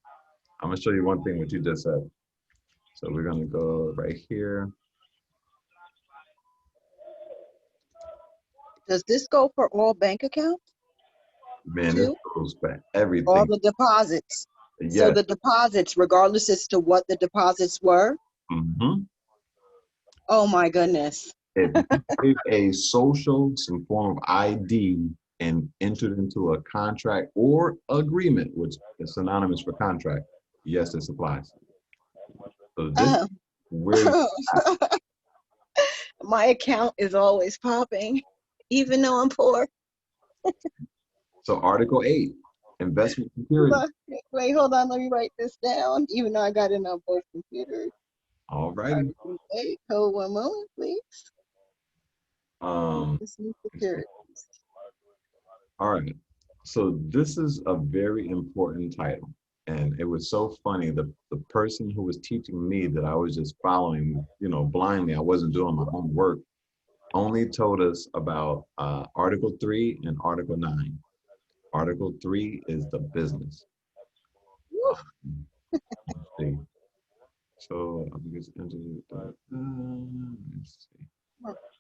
going to show you one thing that you just said. So we're going to go right here. Does this go for all bank accounts Man, this too? goes for All everything. the deposits. So Yes. the deposits, regardless as to what the deposits were. Mm-hmm. Oh my goodness. If you gave a social, some form of ID, and entered into a contract or agreement, which is synonymous for contract, Yes, this applies. So this Oh. where you My account is always popping, even though I'm poor. so Article 8, investment Hold security. on. Wait, hold on. Let me write this down, even though I got it on both computers. All righty. Article 8. Hold one moment, please. Um, Investment security. all right. So this is a very important title. And it was so funny. The person who was teaching me that I was just following, blindly, I wasn't doing my own work, only told us about Article 3 and Article 9. Article 3 is the business. Woo. Let's see. So I think it's let's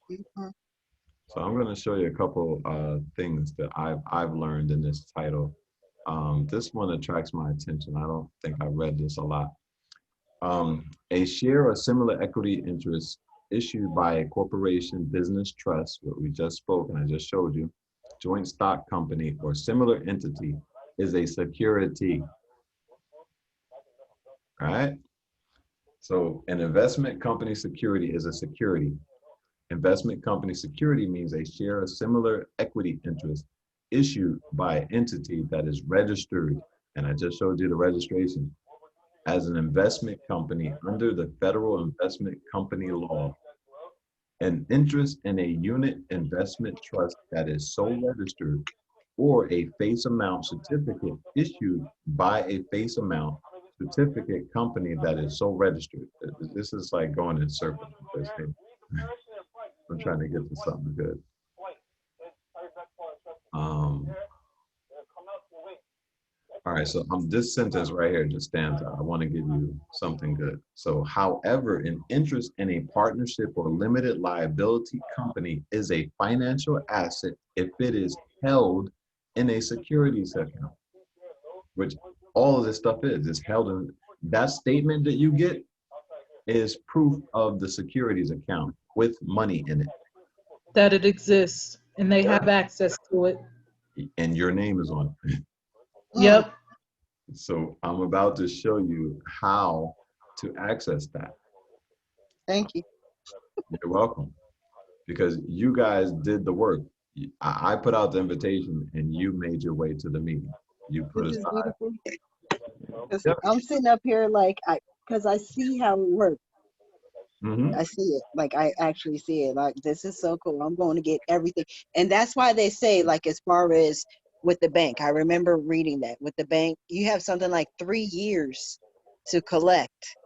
see. Mhm. So I'm going to show you a couple things that I've learned in this title. This one attracts my attention. I don't think I read this a lot. A share or similar equity interest issued by a corporation, business, trust, what we just spoke and I just showed you, joint stock company, or similar entity is a security. All right. So an investment company security is a security. Investment company security means a share or similar equity interest issued by an entity that is registered, and I just showed you the registration, as an investment company under the federal investment company law. An interest in a unit investment trust that is so registered, or a face amount certificate issued by a face amount certificate company that is so registered. This is like going in circles because hey, I'm trying to get to something good. Um, all right, so this sentence right here just stands out. I want to give you something good. So, however, an interest in a partnership or limited liability company is a financial asset if it is held in a securities account, which all of this stuff is held in. That statement that you get is proof of the securities account with money in it. That it exists and they Yeah. have access to it. And your name is on it. Mm, Yep. So I'm about to show you how to access that. thank you. You're welcome. Because you guys did the work. I put out the invitation and you made your way to the meeting. You put This is aside. beautiful. 'Cause Yep. I'm sitting up here like because I see how it works. Hmm. I see it. Like I actually see it. Like this is so cool. I'm going to get everything. And that's why they say, like, as far as with the bank, I remember reading that with the bank, you have something like 3 years to collect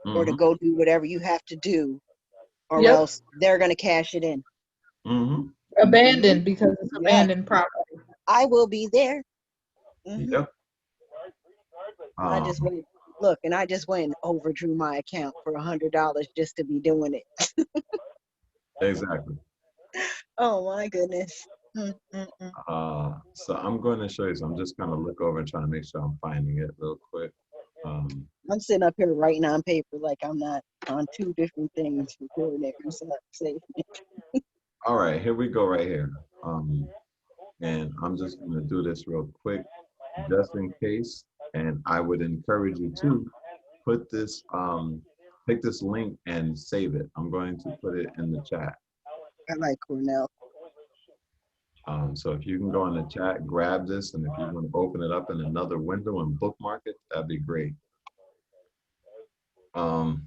or to Hmm. go do whatever you have to do, or Yep. else they're gonna cash it in. Hmm. Mhm. Abandoned because it's Yes, abandoned property. I will be there. Hmm. Yep. I just Um, went, look, and I just went and overdrew my account for $100 just to be doing it. exactly. Oh my goodness. Mm. So I'm going to show you. So I'm just going to look over and try to make sure I'm finding it real quick. Um, I'm sitting up here writing on paper like I'm not on two different things recording it. So say, all right, here we go right here. And I'm just going to do this real quick, just in case. And I would encourage you to put this, pick this link and save it. I'm going to put it in the chat. I like Cornell. So if you can go in the chat, grab this, and if you want to open it up in another window and bookmark it, that'd be great. Um,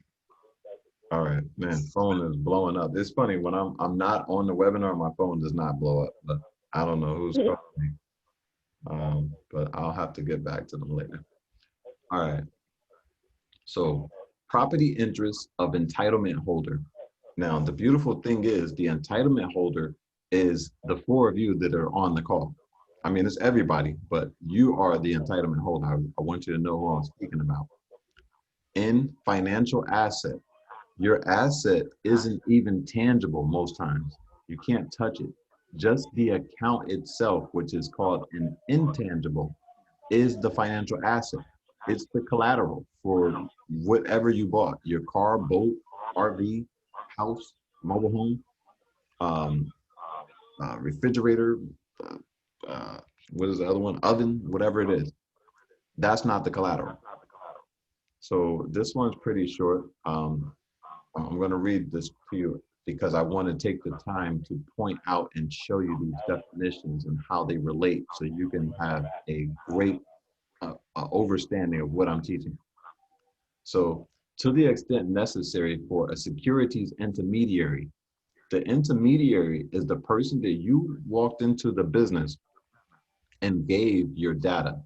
all right, man, phone is blowing up. It's funny when I'm not on the webinar, my phone does not blow up, but I don't know who's calling me. But I'll have to get back to them later. All right. So property interest of entitlement holder. Now, the beautiful thing is the entitlement holder is the four of you that are on the call. I mean, it's everybody, but you are the entitlement holder. I want you to know who I'm speaking about. In financial asset, your asset isn't even tangible most times. You can't touch it. Just the account itself, which is called an intangible, is the financial asset. It's the collateral for whatever you bought, your car, boat, RV, house, mobile home, um, refrigerator, uh, uh, what is the other one? Oven, whatever it is. That's not the collateral. So this one's pretty short. I'm going to read this to you because I want to take the time to point out and show you these definitions and how they relate so you can have a great understanding of what I'm teaching. So to the extent necessary for a securities intermediary, the intermediary is the person that you walked into the business and gave your data.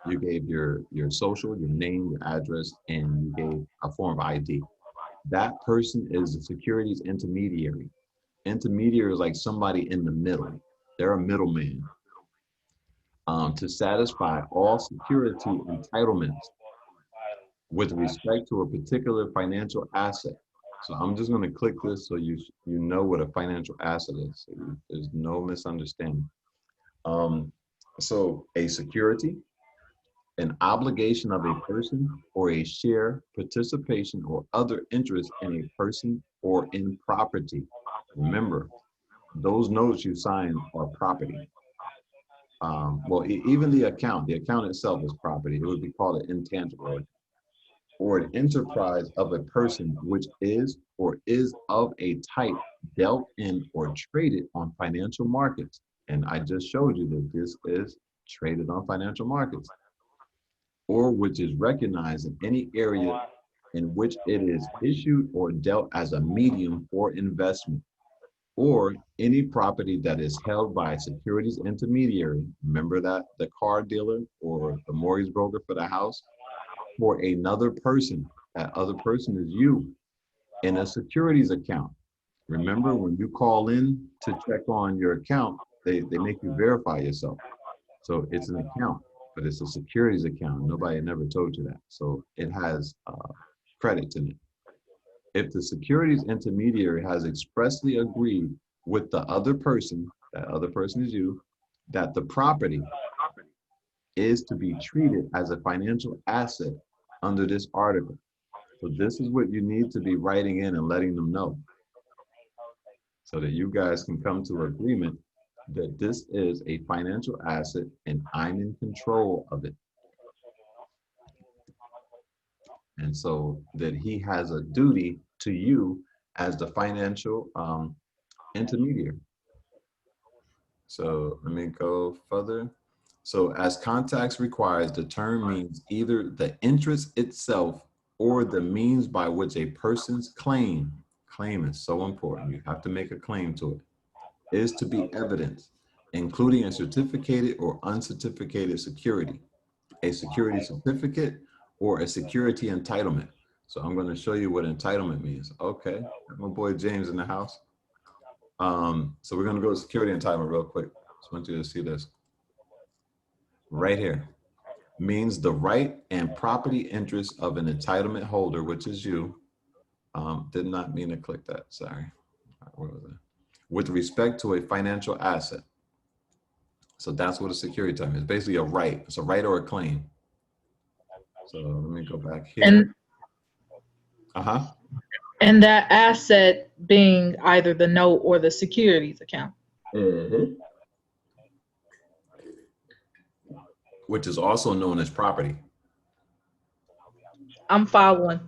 You gave your social, your name, your address, and you gave a form of ID. That person is the securities intermediary. Intermediary is like somebody in the middle. They're a middleman to satisfy all security entitlements with respect to a particular financial asset. So I'm just going to click this so you know what a financial asset is. So there's no misunderstanding. So a security, an obligation of a person or a share, participation, or other interest in a person or in property. Remember, those notes you sign are property. Well, even the account itself is property. It would be called an intangible, or an enterprise of a person which is or is of a type dealt in or traded on financial markets. And I just showed you that this is traded on financial markets, or which is recognized in any area in which it is issued or dealt as a medium for investment, or any property that is held by a securities intermediary. Remember that the car dealer or the mortgage broker for the house, for another person. That other person is you in a securities account. Remember, when you call in to check on your account, they make you verify yourself. So it's an account, but it's a securities account. Nobody never told you that. So it has credits in it. If the securities intermediary has expressly agreed with the other person, that other person is you, that the property is to be treated as a financial asset under this article. So this is what you need to be writing in and letting them know so that you guys can come to agreement that this is a financial asset and I'm in control of it. And so that he has a duty to you as the financial intermediary. So let me go further. So as context requires, the term means either the interest itself or the means by which a person's claim is so important, you have to make a claim to it, is to be evidenced, including a certificated or uncertificated security, a security certificate, or a security entitlement. So I'm going to show you what entitlement means. Okay, my boy James in the house. So we're going to go to security entitlement real quick. Just want you to see this. Right here. Means the right and property interest of an entitlement holder, which is you. Did not mean to click that, sorry. Where was it? With respect to a financial asset. So that's what a security entitlement is. Basically a right. It's a right or a claim. So let me go back here. And that asset being either the note or the securities account. Which is also known as property. I'm following.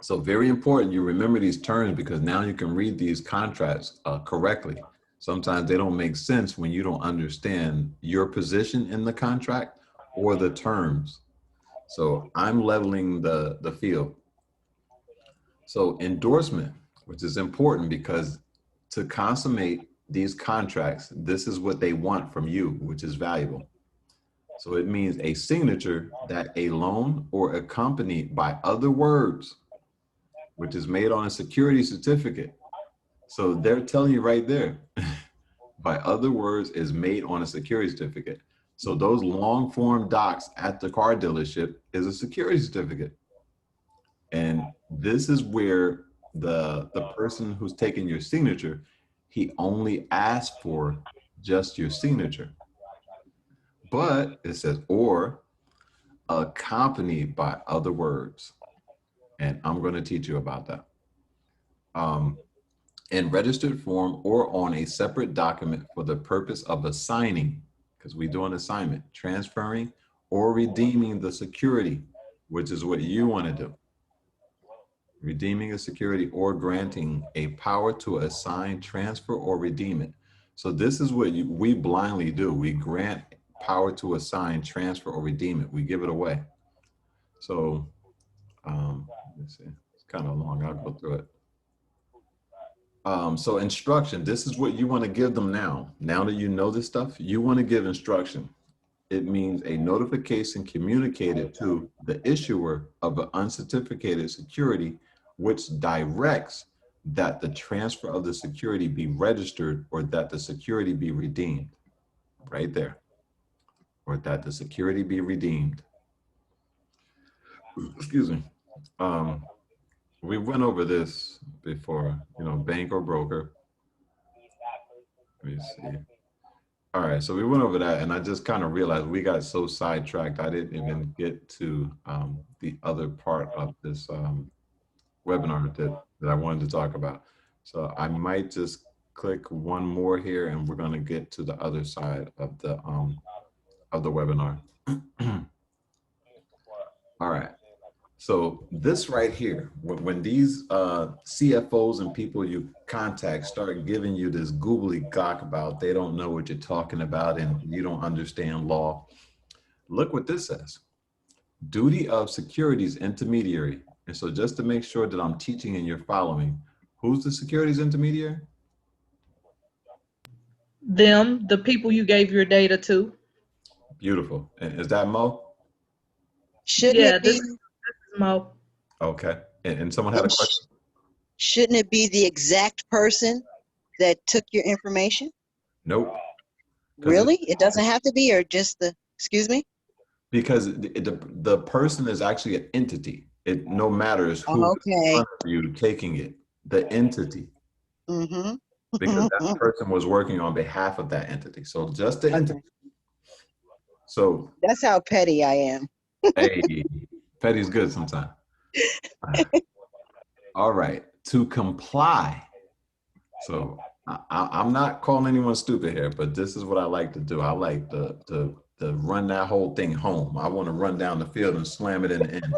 So very important you remember these terms because now you can read these contracts correctly. Sometimes they don't make sense when you don't understand your position in the contract or the terms. So I'm leveling the field. So endorsement, which is important because to consummate these contracts, this is what they want from you, which is valuable. So it means a signature that a loan or accompanied by other words, which is made on a security certificate. So they're telling you right there, by other words is made on a security certificate. So those long form docs at the car dealership is a security certificate. And this is where the person who's taking your signature, he only asked for just your signature. But it says, or accompanied by other words. And I'm going to teach you about that. In registered form or on a separate document for the purpose of assigning, because we do an assignment, transferring or redeeming the security, which is what you want to do. Redeeming a security or granting a power to assign, transfer, or redeem it. So this is what we blindly do. We grant power to assign, transfer, or redeem it. We give it away. So let's see, it's kind of long. I'll go through it. So instruction, this is what you want to give them now. Now that you know this stuff, you want to give instruction. It means a notification communicated to the issuer of an uncertificated security, which directs that the transfer of the security be registered or that the security be redeemed. Right there. Or that the security be redeemed. Excuse me. We went over this before, bank or broker. Let me see. All right, so we went over that, and I just kind of realized we got so sidetracked. I didn't even get to the other part of this webinar that I wanted to talk about. So I might just click one more here, and we're going to get to the other side of the webinar. All right. So this right here, when these CFOs and people you contact start giving you this googly gawk about they don't know what you're talking about and you don't understand law, look what this says. Duty of securities intermediary. And so just to make sure that I'm teaching and you're following, who's the securities intermediary? Them, the people you gave your data to. Beautiful. And is that Mo? Shouldn't Yeah, it this be? is Mo. Okay. And someone had a question? Shouldn't it be the exact person that took your information? Nope. Really? It doesn't have to be, or just the, excuse me? Because the person is actually an entity. It no matters who is in front of you taking it, the entity. Mm-hmm. Because that person was working on behalf of that entity. So just the entity. So that's how petty I am. hey, petty's good sometimes. All right, to comply. So I'm not calling anyone stupid here, but this is what I like to do. I like to run that whole thing home. I want to run down the field and slam it in the end.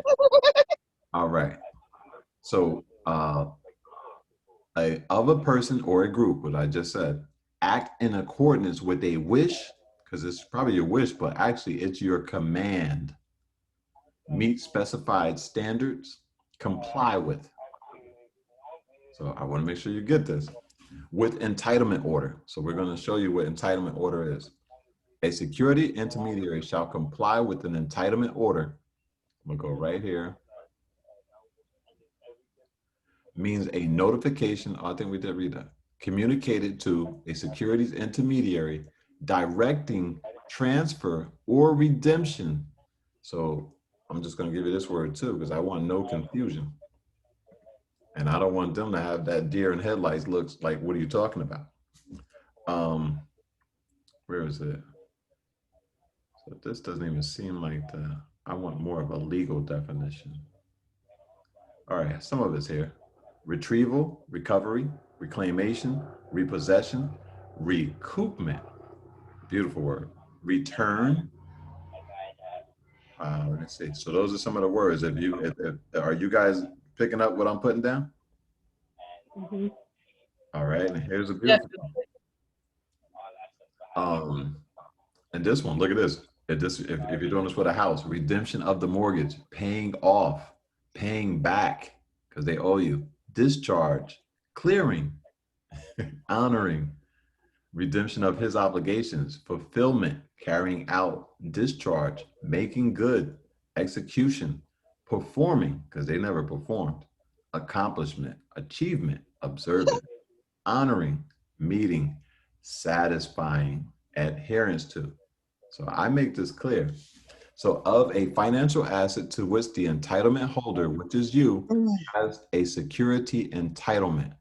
All right. So of a person or a group, what I just said, act in accordance with a wish, because it's probably your wish, but actually it's your command. Meet specified standards, comply with. So I want to make sure you get this. With entitlement order. So we're going to show you what entitlement order is. A security intermediary shall comply with an entitlement order. We'll go right here. Means a notification, I think we did read that, communicated to a securities intermediary directing transfer or redemption. So I'm just going to give you this word too, because I want no confusion. And I don't want them to have that deer in headlights looks like, what are you talking about? Where is it? So this doesn't even seem like I want more of a legal definition. All right, some of it's here. Retrieval, recovery, reclamation, repossession, recoupment. Beautiful word. Return. Let's see. So those are some of the words. Are you guys picking up what I'm putting down? Mm-hmm. All right, and here's a beautiful one. And this one, look at this. If you're doing this with a house, redemption of the mortgage, paying off, paying back because they owe you, discharge, clearing, honoring, redemption of his obligations, fulfillment, carrying out, discharge, making good, execution, performing, because they never performed, accomplishment, achievement, observant, honoring, meeting, satisfying, adherence to. So I make this clear. So of a financial asset to which the entitlement holder, which is you, has a security entitlement.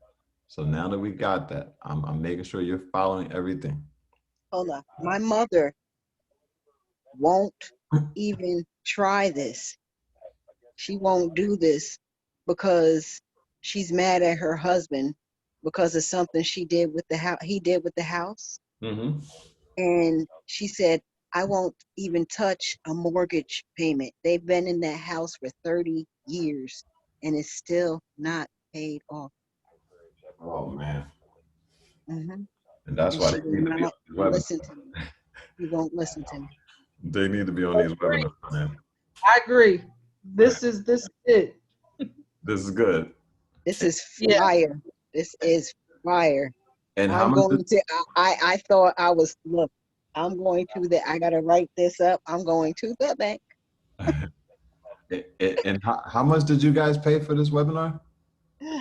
So now that we got that, I'm making sure you're following everything. Hold on. My mother won't even try this. She won't do this because she's mad at her husband because of something she did with the house. He did with the house. Mm-hmm. And she said, I won't even touch a mortgage payment. They've been in that house for 30 years and it's still not paid off. Oh man. Hmm. And that's And why she they will need to be on not these listen webinars. to me. She won't listen to me. They need to be on I these agree. webinars, man. I agree. This is it. This is good. This is Yeah. fire. This is fire. And how I'm much going to, I thought I was, look, I'm going to the, I got to write this up. I'm going to the bank. and how much did you guys pay for this webinar?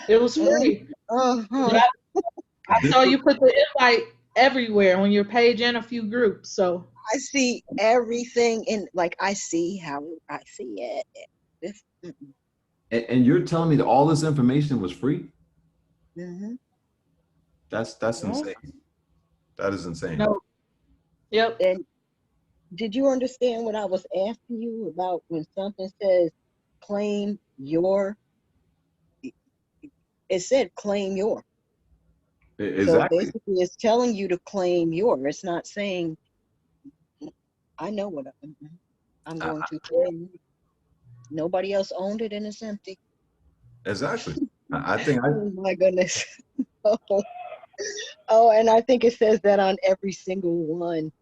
It was free. Uh-huh. Yeah, I This saw was, you put the invite everywhere on your page and a few groups. So I see everything in, like, I see how, I see it. This, and you're telling me that all this information was free? mm-hmm. That's No. insane. That is insane. no. Yep. And did you understand what I was asking you about when something says claim your, it said claim your. So Exactly. basically it's telling you to claim your. It's not saying, I know what I'm I- going to claim. Nobody else owned it and it's empty. exactly. I think I Oh my goodness. Oh, oh, and I think it says that on every single one.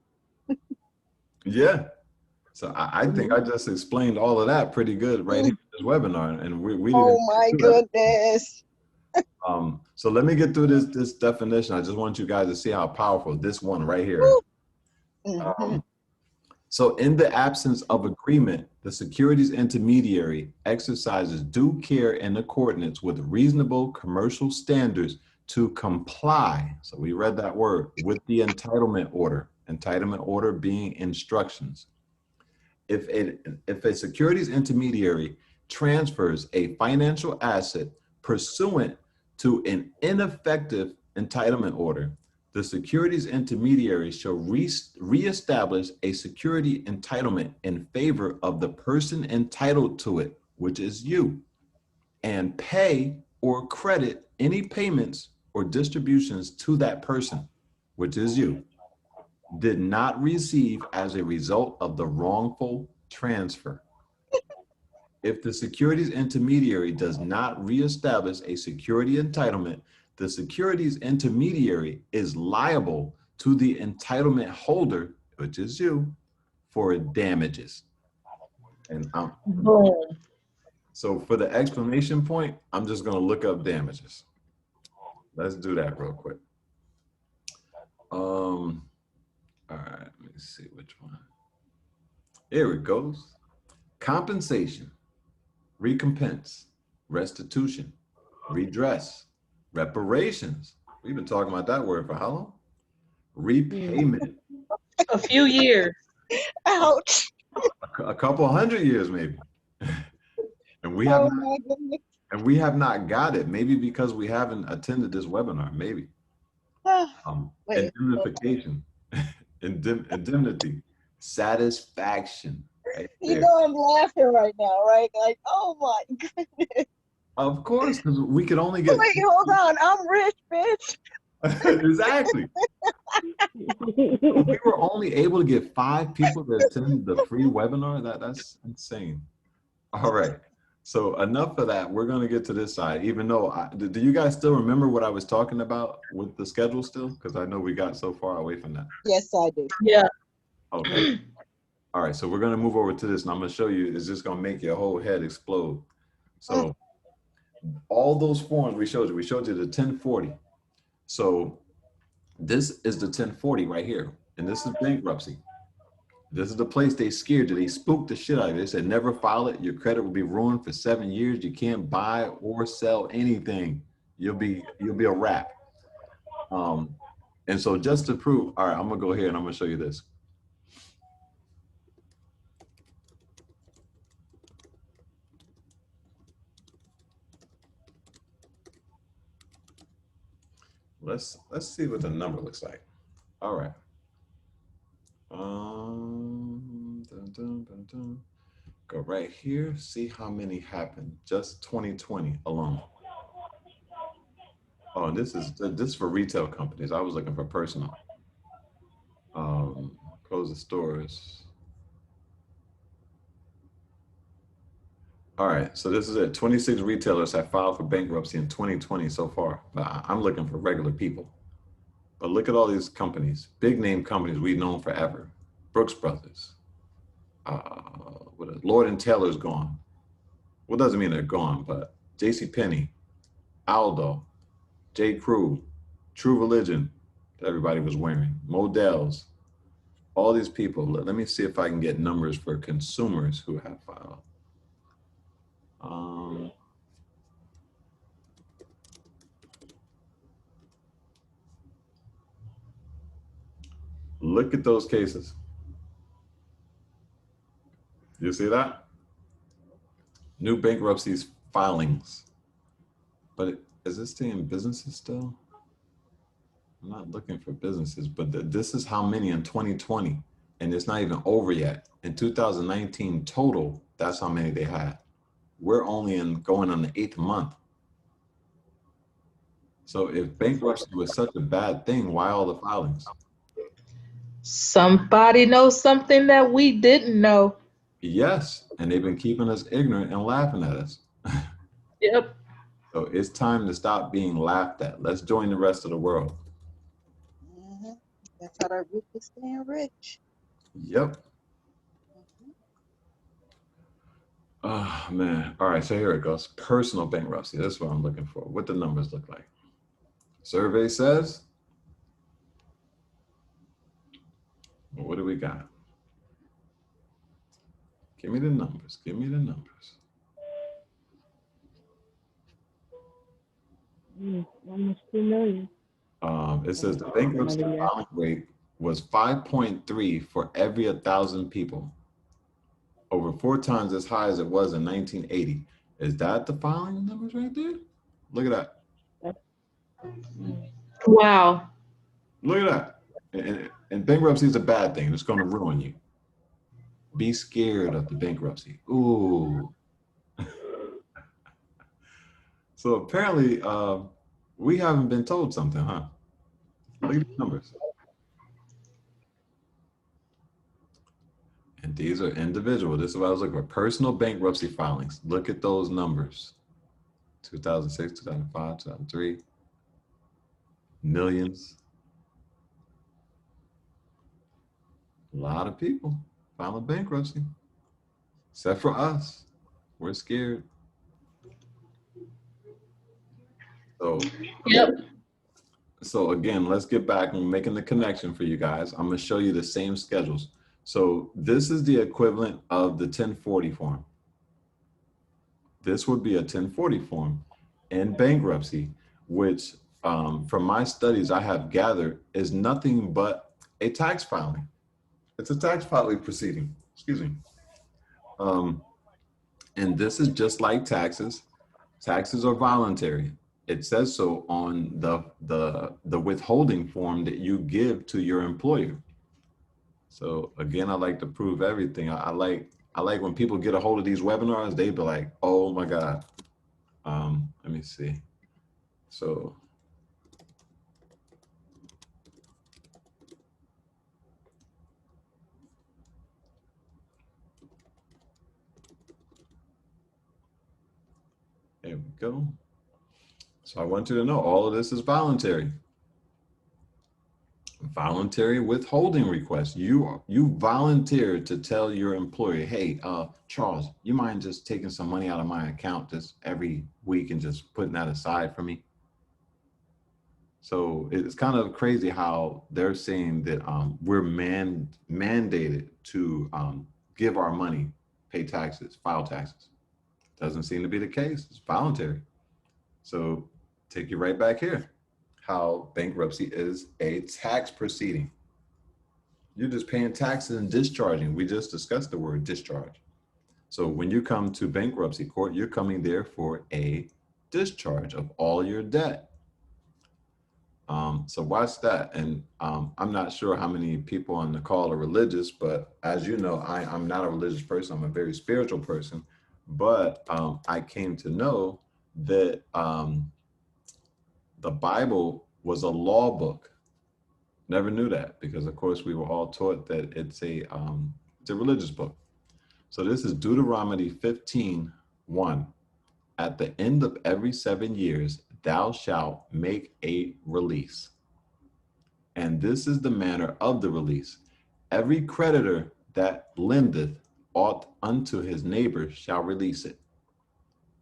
yeah. So I think Mhm. I just explained all of that pretty good right here in this webinar, and we didn't Oh even my do that. goodness. So let me get through this definition. I just want you guys to see how powerful this one right here is. Mm-hmm. Um, so in the absence of agreement, the securities intermediary exercises due care in accordance with reasonable commercial standards to comply. So we read that word with the entitlement order. Entitlement order being instructions. If a securities intermediary transfers a financial asset pursuant to an ineffective entitlement order, the securities intermediary shall reestablish a security entitlement in favor of the person entitled to it, which is you, and pay or credit any payments or distributions to that person, which is you, did not receive as a result of the wrongful transfer. If the securities intermediary does not reestablish a security entitlement, the securities intermediary is liable to the entitlement holder, which is you, for damages. And Boom. so for the exclamation point, I'm just going to look up damages. Let's do that real quick. All right, let me see which one. Here it goes. Compensation, recompense, restitution, redress, reparations. We've been talking about that word for how long? Repayment. A few years. Ouch. A couple hundred years maybe. And we have Oh not, my goodness. and we have not got it. Maybe because we haven't attended this webinar. Maybe. Wait, Indemnification, indemnity, satisfaction. Right you there. know I'm laughing right now, right? Like, oh my goodness. Of course, because we could only get Wait, hold on. I'm rich, bitch. exactly. We were only able to get 5 people to attend the free webinar. That's insane. All right. So enough of that. We're going to get to this side, even though do you guys still remember what I was talking about with the schedule still? Because I know we got so far away from that. Yes, I do. Yeah. Okay. All right. So we're going to move over to this and I'm going to show you. It's just going to make your whole head explode. So all those forms we showed you the 1040. So this is the 1040 right here. And this is bankruptcy. This is the place they scared you. They spooked the shit out of you. They said, never file it. Your credit will be ruined for 7 years. You can't buy or sell anything. You'll be a wrap. And so just to prove, all right, I'm gonna go here and I'm gonna show you this. Let's see what the number looks like. All right. Dun, dun, dun, dun. Go right here. See how many happened. Just 2020 alone. Oh, this is for retail companies. I was looking for personal. Close the stores. All right, so this is it. 26 retailers have filed for bankruptcy in 2020 so far. But I'm looking for regular people. But look at all these companies, big name companies we've known forever. Brooks Brothers. Lord and Taylor's gone. Well, doesn't mean they're gone, but J.C. Penney, Aldo, J. Crew, True Religion that everybody was wearing, Models, all these people. Let me see if I can get numbers for consumers who have filed. Look at those cases. You see that? New bankruptcies filings. But is this saying businesses still? I'm not looking for businesses, but this is how many in 2020, and it's not even over yet. In 2019 total, that's how many they had. We're only going on the 8th month. So if bankruptcy was such a bad thing, why all the filings? Somebody knows something that we didn't know. Yes, and they've been keeping us ignorant and laughing at us. Yep. So it's time to stop being laughed at. Let's join the rest of the world. Mm-hmm. That's how the rich is staying rich. Yep. Mm-hmm. Oh, man. All right, so here it goes. Personal bankruptcy. That's what I'm looking for. What the numbers look like. Survey says, what do we got? Give me the numbers. Give me the numbers. Almost 2 million. It says the bankruptcy filing rate was 5.3 for every 1,000 people, over 4 times as high as it was in 1980. Is that the filing numbers right there? Look at that. Wow. Look at that. And bankruptcy is a bad thing. It's going to ruin you. Be scared of the bankruptcy. Ooh. So apparently, we haven't been told something, huh? Look at these numbers. And these are individual. This is what I was looking for. Personal bankruptcy filings. Look at those numbers. 2006, 2005, 2003. Millions. A lot of people filing bankruptcy. Except for us. We're scared. So, Yep. so again, let's get back and making the connection for you guys. I'm going to show you the same schedules. So this is the equivalent of the 1040 form. This would be a 1040 form in bankruptcy, which from my studies I have gathered is nothing but a tax filing. It's a tax filing proceeding, excuse me. And this is just like taxes. Taxes are voluntary. It says so on the withholding form that you give to your employer. So again, I like to prove everything. I like when people get a hold of these webinars, they be like, oh my God. Let me see. So there we go. So I want you to know all of this is voluntary. Voluntary withholding request. You volunteered to tell your employer, hey, Charles, you mind just taking some money out of my account just every week and just putting that aside for me? So it's kind of crazy how they're saying that we're mandated to give our money, pay taxes, file taxes. Doesn't seem to be the case. It's voluntary. So take you right back here. How bankruptcy is a tax proceeding. You're just paying taxes and discharging. We just discussed the word discharge. So when you come to bankruptcy court, you're coming there for a discharge of all your debt. So watch that. And I'm not sure how many people on the call are religious, but as you know, I'm not a religious person. I'm a very spiritual person. But I came to know that the Bible was a law book. Never knew that because, of course, we were all taught that it's a religious book. So this is Deuteronomy 15:1. At the end of every 7 years, thou shalt make a release. And this is the manner of the release. Every creditor that lendeth aught unto his neighbor shall release it.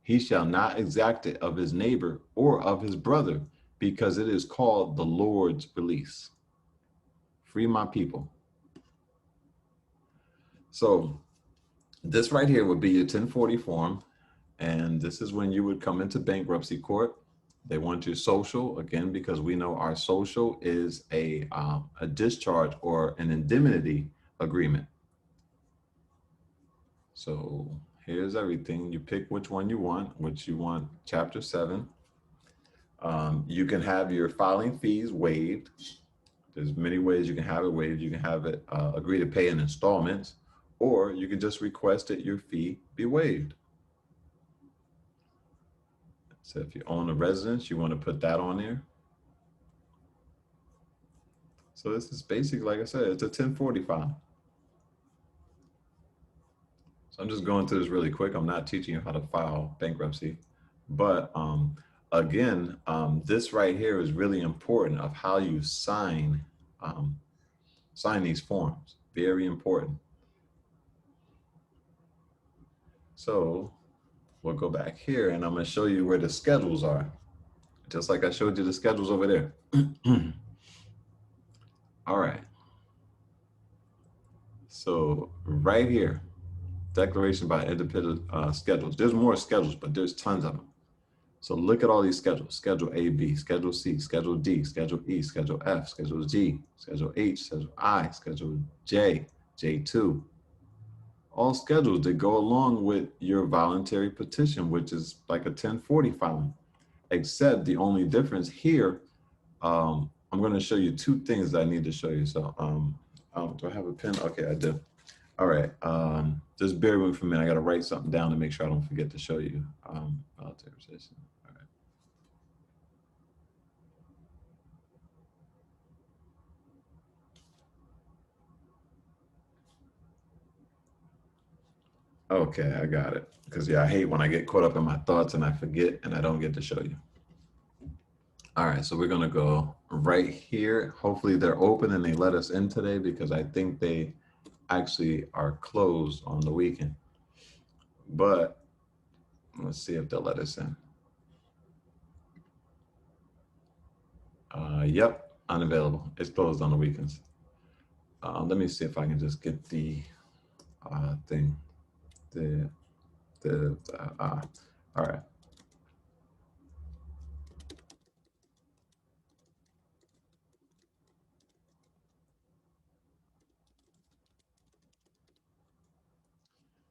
He shall not exact it of his neighbor or of his brother, because it is called the Lord's release. Free my people. So this right here would be your 1040 form. And this is when you would come into bankruptcy court. They want your social, again, because we know our social is a discharge or an indemnity agreement. So here's everything. You pick which one you want, chapter 7. You can have your filing fees waived. There's many ways you can have it waived. You can have it agree to pay in installments, or you can just request that your fee be waived. So if you own a residence, you want to put that on there. So this is basic, like I said, it's a 1040 file. So I'm just going through this really quick. I'm not teaching you how to file bankruptcy, but again, this right here is really important of how you sign these forms. Very important. So we'll go back here and I'm going to show you where the schedules are, just like I showed you the schedules over there. All right. So right here, declaration by independent schedules. There's more schedules, but there's tons of them. So look at all these schedules: Schedule A, B, Schedule C, Schedule D, Schedule E, Schedule F, Schedule G, Schedule H, Schedule I, Schedule J, J2. All schedules that go along with your voluntary petition, which is like a 1040 filing, except the only difference here, I'm going to show you two things that I need to show you. So do I have a pen? Okay, I do. All right, just bear with me for a minute. I got to write something down to make sure I don't forget to show you. Voluntary petition. All right. Okay, I got it. Because yeah, I hate when I get caught up in my thoughts and I forget and I don't get to show you. All right, so we're gonna go right here. Hopefully they're open and they let us in today, because I think they actually are closed on the weekend. But let's see if they'll let us in. Yep, unavailable. It's closed on the weekends. Let me see if I can just get the thing. All right.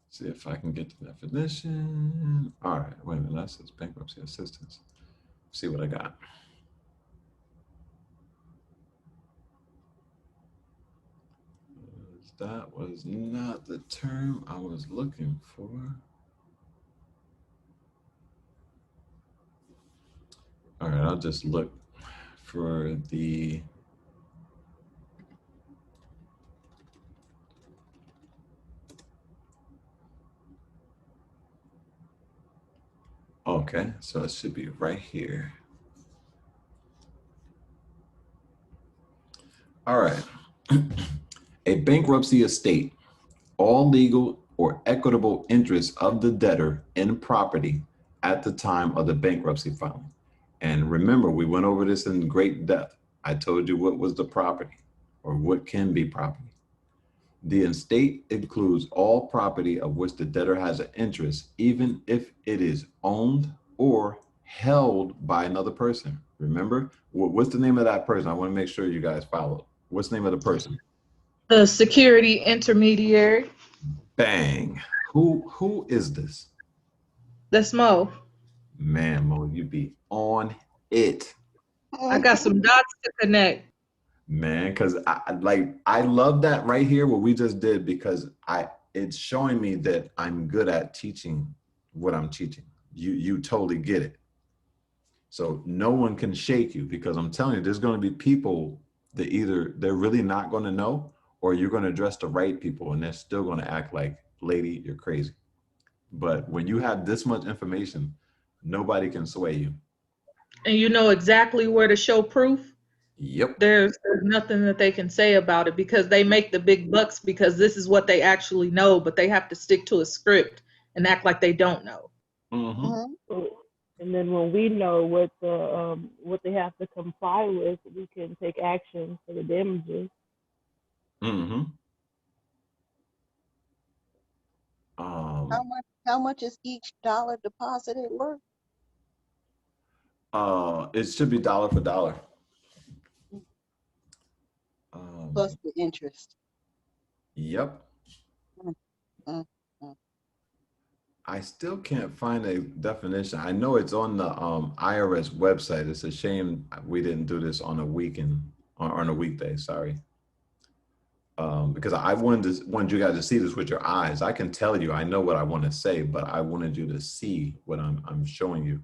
See if I can get the definition. All right, wait a minute, that says bankruptcy assistance. See what I got. That was not the term I was looking for. All right, I'll just look for the okay, so it should be right here. All right. A bankruptcy estate, all legal or equitable interests of the debtor in property at the time of the bankruptcy filing. And remember, we went over this in great depth. I told you what was the property, or what can be property. The estate includes all property of which the debtor has an interest, even if it is owned or held by another person. Remember, what's the name of that person? I want to make sure you guys follow. What's the name of the person? The security intermediary. Bang. Who is this? That's Mo. Man, Mo, you be on it. I got some dots to connect. Man, because I love that right here, what we just did, because it's showing me that I'm good at teaching what I'm teaching. You totally get it. So no one can shake you, because I'm telling you, there's going to be people they're really not going to know, or you're going to address the right people and they're still going to act like, lady, you're crazy. But when you have this much information, nobody can sway you. And you know exactly where to show proof. Yep. There's nothing that they can say about it because they make the big bucks because this is what they actually know, but they have to stick to a script and act like they don't know. Mm-hmm. And then when we know what they have to comply with, we can take action for the damages. Mm-hmm. How much is each dollar deposited worth? It should be dollar for dollar. Plus the interest. Yep. Mm. I still can't find a definition. I know it's on the IRS website. It's a shame we didn't do this on a weekend or on a weekday. Sorry, because I wanted you guys to see this with your eyes. I can tell you, I know what I want to say, but I wanted you to see what I'm showing you.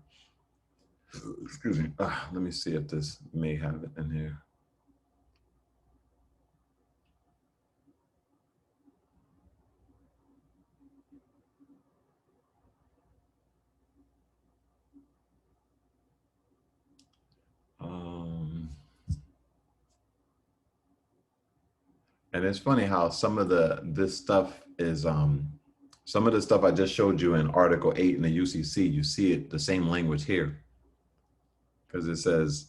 Excuse me. Let me see if this may have it in here. And it's funny how some of this stuff is some of the stuff I just showed you in Article 8 in the UCC, you see it the same language here. Because it says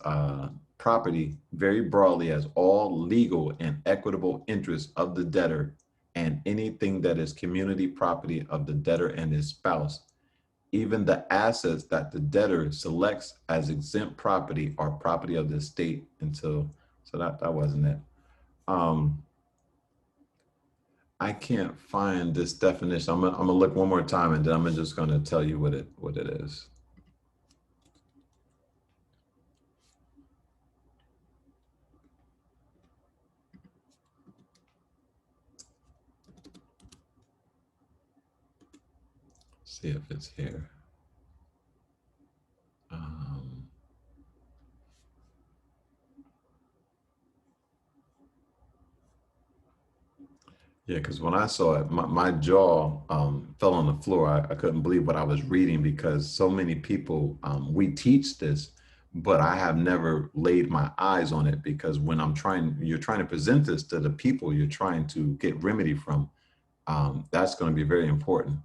property very broadly as all legal and equitable interests of the debtor and anything that is community property of the debtor and his spouse, even the assets that the debtor selects as exempt property are property of the estate until, so that wasn't it. I can't find this definition. I'm gonna look one more time and then I'm just gonna tell you what it is. See if it's here. Yeah, because when I saw it, my jaw fell on the floor. I couldn't believe what I was reading because so many people, we teach this, but I have never laid my eyes on it because when you're trying to present this to the people you're trying to get remedy from, that's going to be very important.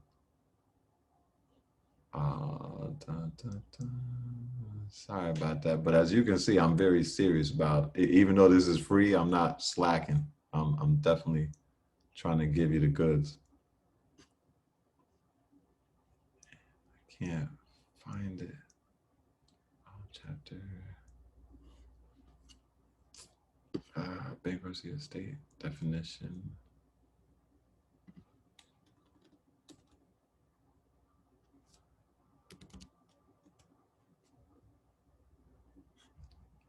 Sorry about that, but as you can see, I'm very serious about it. Even though this is free, I'm not slacking. I'm definitely trying to give you the goods. I can't find it. Chapter. Bankruptcy estate definition.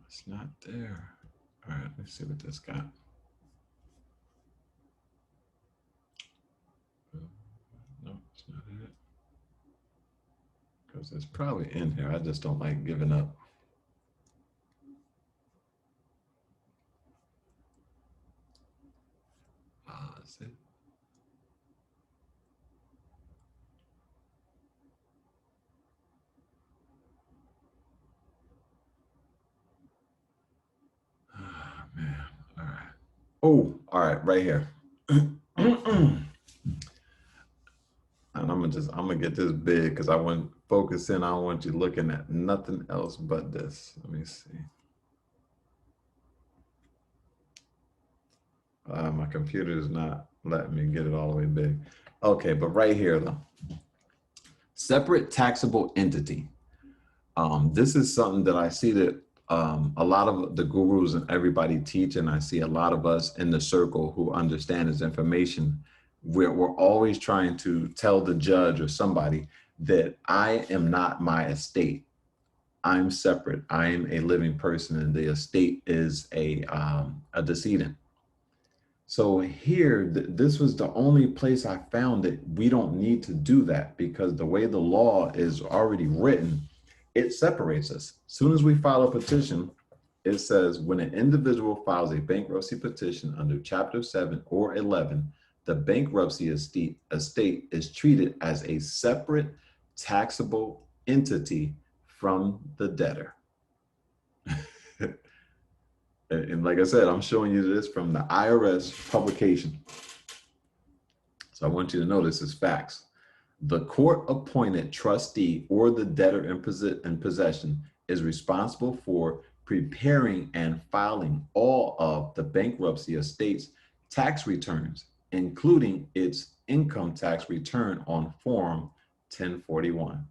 It's not there. All right, let's see what this got. No, it's not it. Because it's probably in here. I just don't like giving up. That's it. Oh, man. All right. Oh, all right, right here. And I'm gonna get this big because I want to focus in. I don't want you looking at nothing else but this. Let me see. My computer is not letting me get it all the way big. Okay, but right here though. Separate taxable entity. This is something that I see that a lot of the gurus and everybody teach, and I see a lot of us in the circle who understand this information. We're always trying to tell the judge or somebody that I am not my estate. I'm separate. I am a living person, and the estate is a decedent. So here, this was the only place I found that we don't need to do that because the way the law is already written, it separates us. As soon as we file a petition, it says when an individual files a bankruptcy petition under Chapter 7 or 11, the bankruptcy estate is treated as a separate taxable entity from the debtor. And like I said, I'm showing you this from the IRS publication. So I want you to know this is facts. The court-appointed trustee or the debtor in possession is responsible for preparing and filing all of the bankruptcy estate's tax returns, including its income tax return on Form 1041.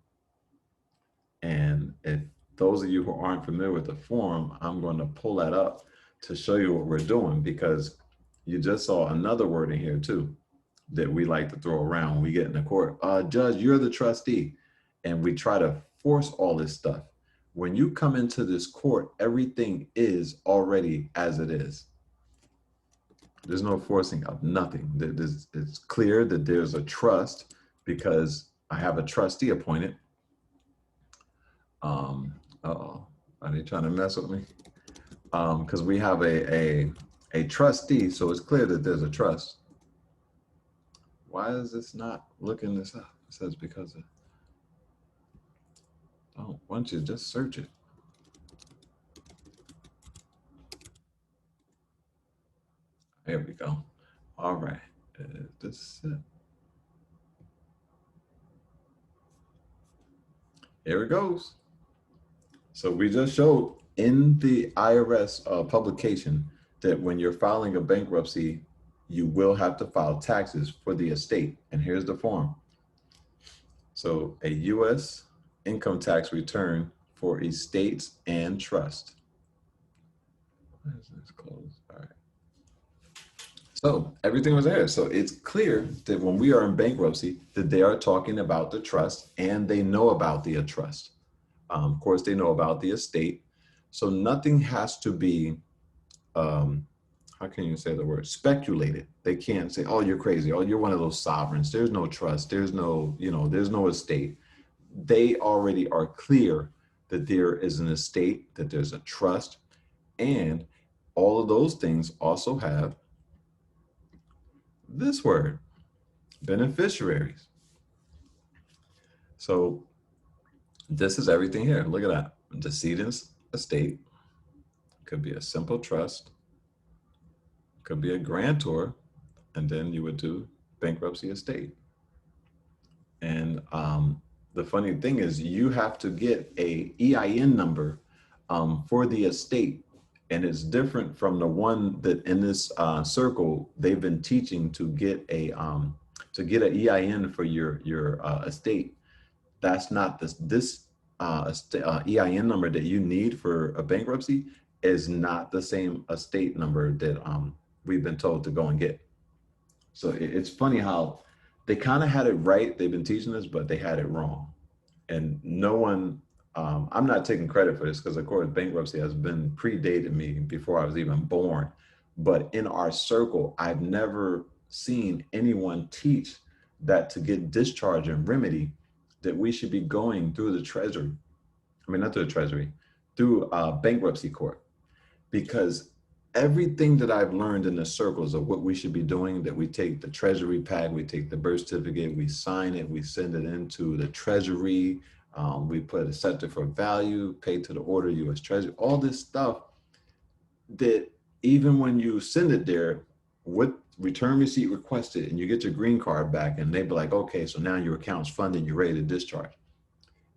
And if those of you who aren't familiar with the form, I'm going to pull that up to show you what we're doing, because you just saw another word in here too that we like to throw around when we get in the court. Judge, you're the trustee. And we try to force all this stuff. When you come into this court, everything is already as it is. There's no forcing of nothing. It's clear that there's a trust because I have a trustee appointed. Uh-oh, are they trying to mess with me? Because we have a trustee, so it's clear that there's a trust. Why is this not looking this up? It says because of, oh, why don't you just search it? There we go. All right, this is it. Here it goes. So we just showed in the IRS publication that when you're filing a bankruptcy, you will have to file taxes for the estate. And here's the form. So a U.S. income tax return for estates and trust. Why is this closed? All right. So everything was there. So it's clear that when we are in bankruptcy, that they are talking about the trust and they know about the trust. Of course, they know about the estate. So nothing has to be, how can you say the word, speculated. They can't say, oh, you're crazy. Oh, you're one of those sovereigns. There's no trust. There's no, there's no estate. They already are clear that there is an estate, that there's a trust, and all of those things also have this word, beneficiaries. So this is everything here. Look at that. Decedent's estate could be a simple trust, could be a grantor, and then you would do bankruptcy estate. And the funny thing is you have to get a EIN number for the estate. And it's different from the one that in this circle, they've been teaching to get a an EIN for your estate. That's not this EIN number that you need for a bankruptcy is not the same estate number that we've been told to go and get. So it's funny how they kind of had it right. They've been teaching this, but they had it wrong. And no one, I'm not taking credit for this because of course bankruptcy has been predated me before I was even born. But in our circle, I've never seen anyone teach that to get discharge and remedy that we should be going through the treasury. I mean, not through the treasury, through bankruptcy court. Because everything that I've learned in the circles of what we should be doing, that we take the treasury pack, we take the birth certificate, we sign it, we send it into the treasury, we put a set for value, paid to the order, U.S. Treasury, all this stuff that even when you send it there, with return receipt requested, and you get your green card back, and they be like, okay, so now your account's funded, you're ready to discharge.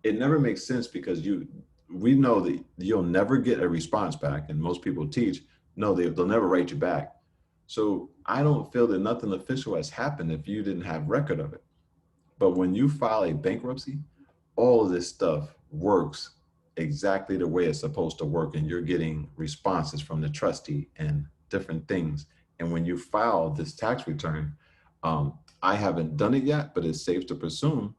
It never makes sense because we know that you'll never get a response back, and most people teach, no, they'll never write you back. So I don't feel that nothing official has happened if you didn't have record of it. But when you file a bankruptcy, all of this stuff works exactly the way it's supposed to work, and you're getting responses from the trustee and different things. And when you file this tax return, I haven't done it yet, but it's safe to presume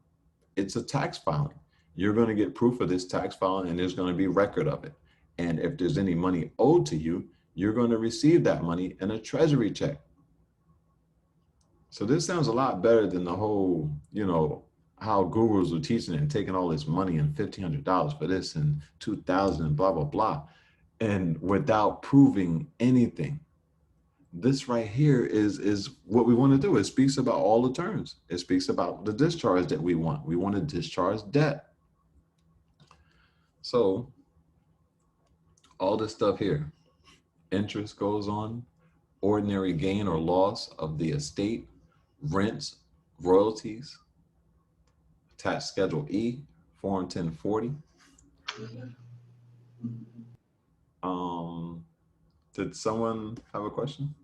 it's a tax filing. You're going to get proof of this tax filing, and there's going to be record of it. And if there's any money owed to you, you're going to receive that money in a treasury check. So this sounds a lot better than the whole, how gurus were teaching it and taking all this money and $1,500 for this and $2,000 and blah, blah, blah. and without proving anything. This right here is what we want to do. It speaks about all the terms. It speaks about the discharge that we want. We want to discharge debt. So all this stuff here, interest goes on, ordinary gain or loss of the estate, rents, royalties, attached Schedule E, Form 1040. Did someone have a question?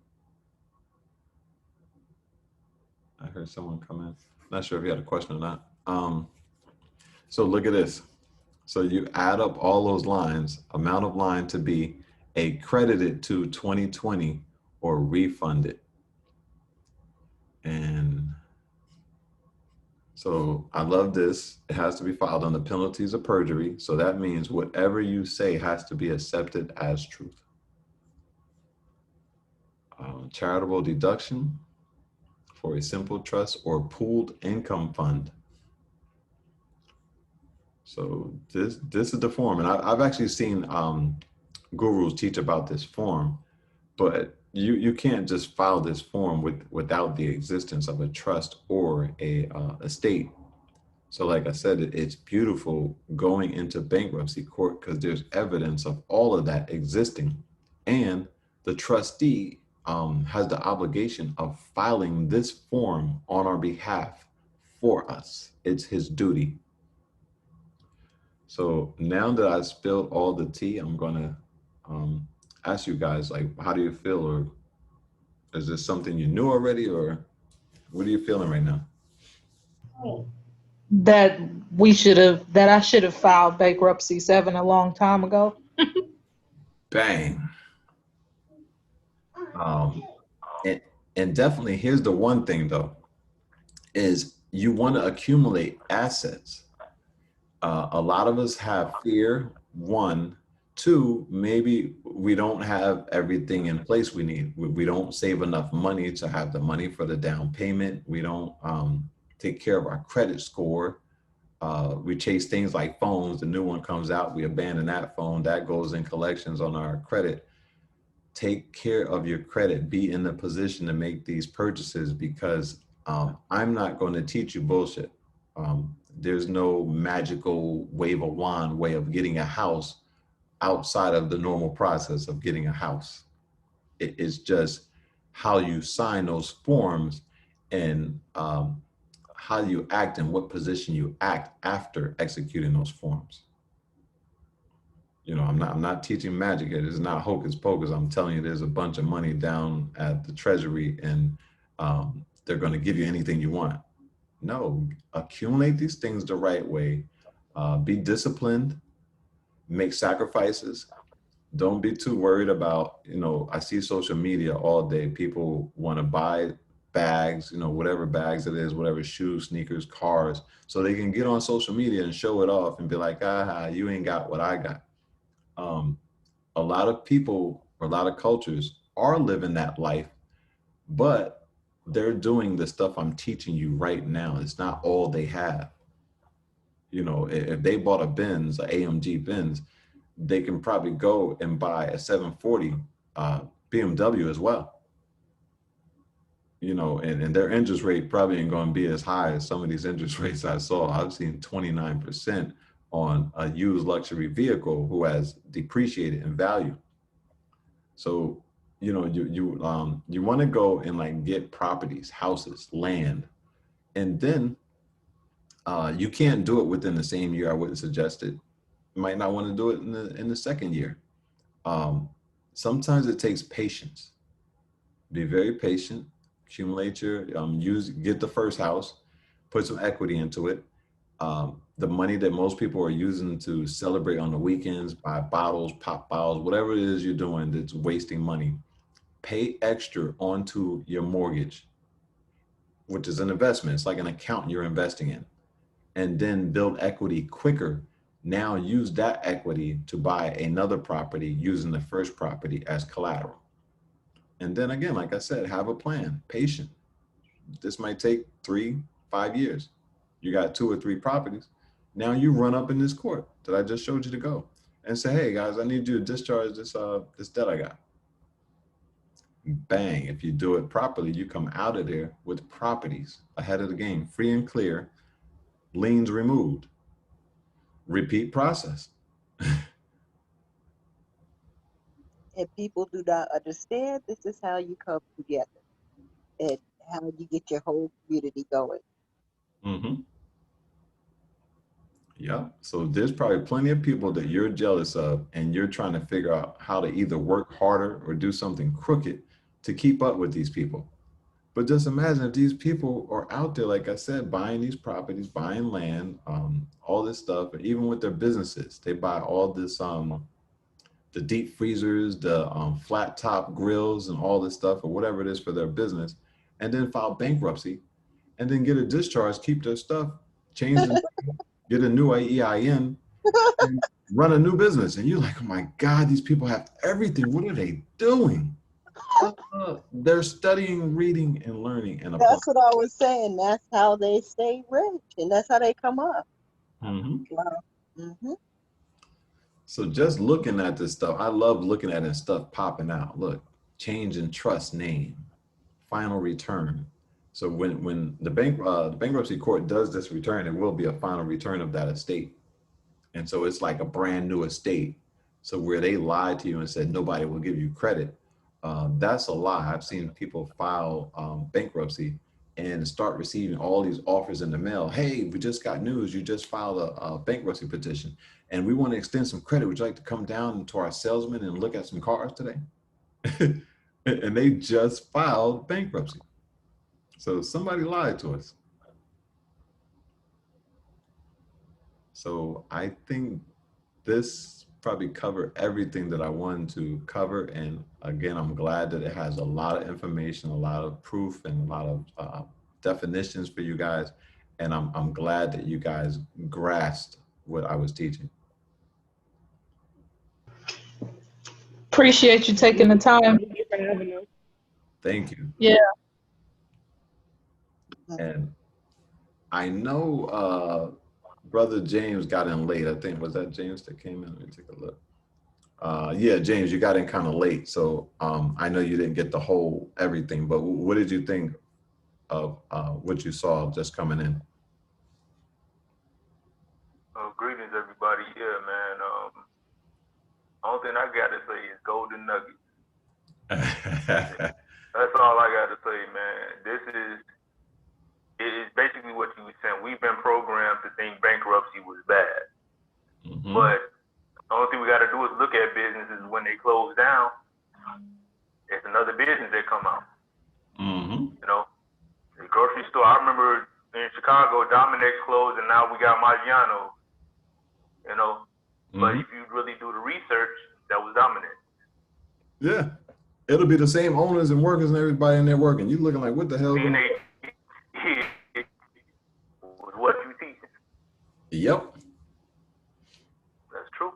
I heard someone come in. Not sure if you had a question or not. So look at this. So you add up all those lines, amount of line to be accredited to 2020 or refunded. And so I love this. It has to be filed on the penalties of perjury. So that means whatever you say has to be accepted as truth. Charitable deduction for a simple trust or pooled income fund. So this is the form, and I've actually seen gurus teach about this form, but you can't just file this form without the existence of a trust or a estate. So like I said, it's beautiful going into bankruptcy court because there's evidence of all of that existing, and the trustee has the obligation of filing this form on our behalf for us. It's his duty. So now that I spilled all the tea, I'm gonna ask you guys, like, how do you feel, or is this something you knew already, or what are you feeling right now? That I should have filed bankruptcy 7 a long time ago. Bang. And, and definitely, here's the one thing though, is you want to accumulate assets. A lot of us have fear, one. Two, maybe we don't have everything in place we need. We don't save enough money to have the money for the down payment. We don't take care of our credit score. We chase things like phones. The new one comes out, we abandon that phone. That goes in collections on our credit. Take care of your credit. Be in the position to make these purchases, because I'm not going to teach you bullshit. There's no magical wave a wand way of getting a house outside of the normal process of getting a house. It's just how you sign those forms, and how you act and what position you act after executing those forms. You know, I'm not teaching magic. It is not hocus pocus. I'm telling you, there's a bunch of money down at the Treasury, and they're going to give you anything you want. No, accumulate these things the right way. Be disciplined. Make sacrifices. Don't be too worried about, I see social media all day. People want to buy bags, whatever bags it is, whatever shoes, sneakers, cars, so they can get on social media and show it off and be like, aha, you ain't got what I got. A lot of people, or a lot of cultures are living that life, but they're doing the stuff I'm teaching you right now. It's not all they have. If they bought a Benz, a AMG Benz, they can probably go and buy a 740 BMW as well. And their interest rate probably ain't going to be as high as some of these interest rates I saw. I've seen 29% on a used luxury vehicle who has depreciated in value. So, you want to go and like get properties, houses, land, and then you can't do it within the same year. I wouldn't suggest it. You might not want to do it in the second year. Sometimes it takes patience. Be very patient. Accumulate your get the first house, put some equity into it. The money that most people are using to celebrate on the weekends, buy bottles, pop bottles, whatever it is you're doing that's wasting money, pay extra onto your mortgage, which is an investment. It's like an account you're investing in, and then build equity quicker. Now use that equity to buy another property using the first property as collateral. And then again, like I said, have a plan, patient. This might take 3-5 years. You got 2 or 3 properties. Now you run up in this court that I just showed you to go. and say, hey guys, I need you to discharge this debt I got. Bang, if you do it properly, you come out of there with properties ahead of the game, free and clear, liens removed. Repeat process. And people do not understand this is how you come together and how you get your whole community going. Mm-hmm. Yeah. So there's probably plenty of people that you're jealous of, and you're trying to figure out how to either work harder or do something crooked to keep up with these people. But just imagine if these people are out there, like I said, buying these properties, buying land, all this stuff, and even with their businesses, they buy all this, the deep freezers, the flat top grills, and all this stuff, or whatever it is for their business, and then file bankruptcy, and then get a discharge, keep their stuff, change the get a new EIN, and run a new business. And you're like, oh my God, these people have everything. What are they doing? They're studying, reading, and learning, and applying. That's what I was saying. That's how they stay rich, and that's how they come up. Mm-hmm. Wow. Mm-hmm. So just looking at this stuff, I love looking at it and stuff popping out. Look, change in trust name, final return. So when the bankruptcy court does this return, it will be a final return of that estate. And so it's like a brand new estate. So where they lied to you and said nobody will give you credit, that's a lie. I've seen people file bankruptcy and start receiving all these offers in the mail. Hey, we just got news. You just filed a bankruptcy petition, and we want to extend some credit. Would you like to come down to our salesman and look at some cars today? And they just filed bankruptcy. So somebody lied to us. So I think this probably covered everything that I wanted to cover. And again, I'm glad that it has a lot of information, a lot of proof, and a lot of definitions for you guys. And I'm glad that you guys grasped what I was teaching. Appreciate you taking the time. Thank you for having us. Thank you. Yeah. And I know Brother James got in late. I think, was that James that came in? Let me take a look. Yeah, James, you got in kind of late. So I know you didn't get the whole everything, but what did you think of what you saw just coming in? Greetings, everybody. Yeah, man. Only thing I got to say is golden nuggets. That's all I got to say, man. It is basically what you were saying. We've been programmed to think bankruptcy was bad. Mm-hmm. But the only thing we got to do is look at businesses when they close down. It's another business that come out. Mm-hmm. You know, the grocery store. I remember in Chicago, Dominic's closed, and now we got Maggiano's. You know, mm-hmm. But if you really do the research, that was Dominic. Yeah, it'll be the same owners and workers and everybody in there working. You looking like, what the hell? What you teaching? Yep. That's true.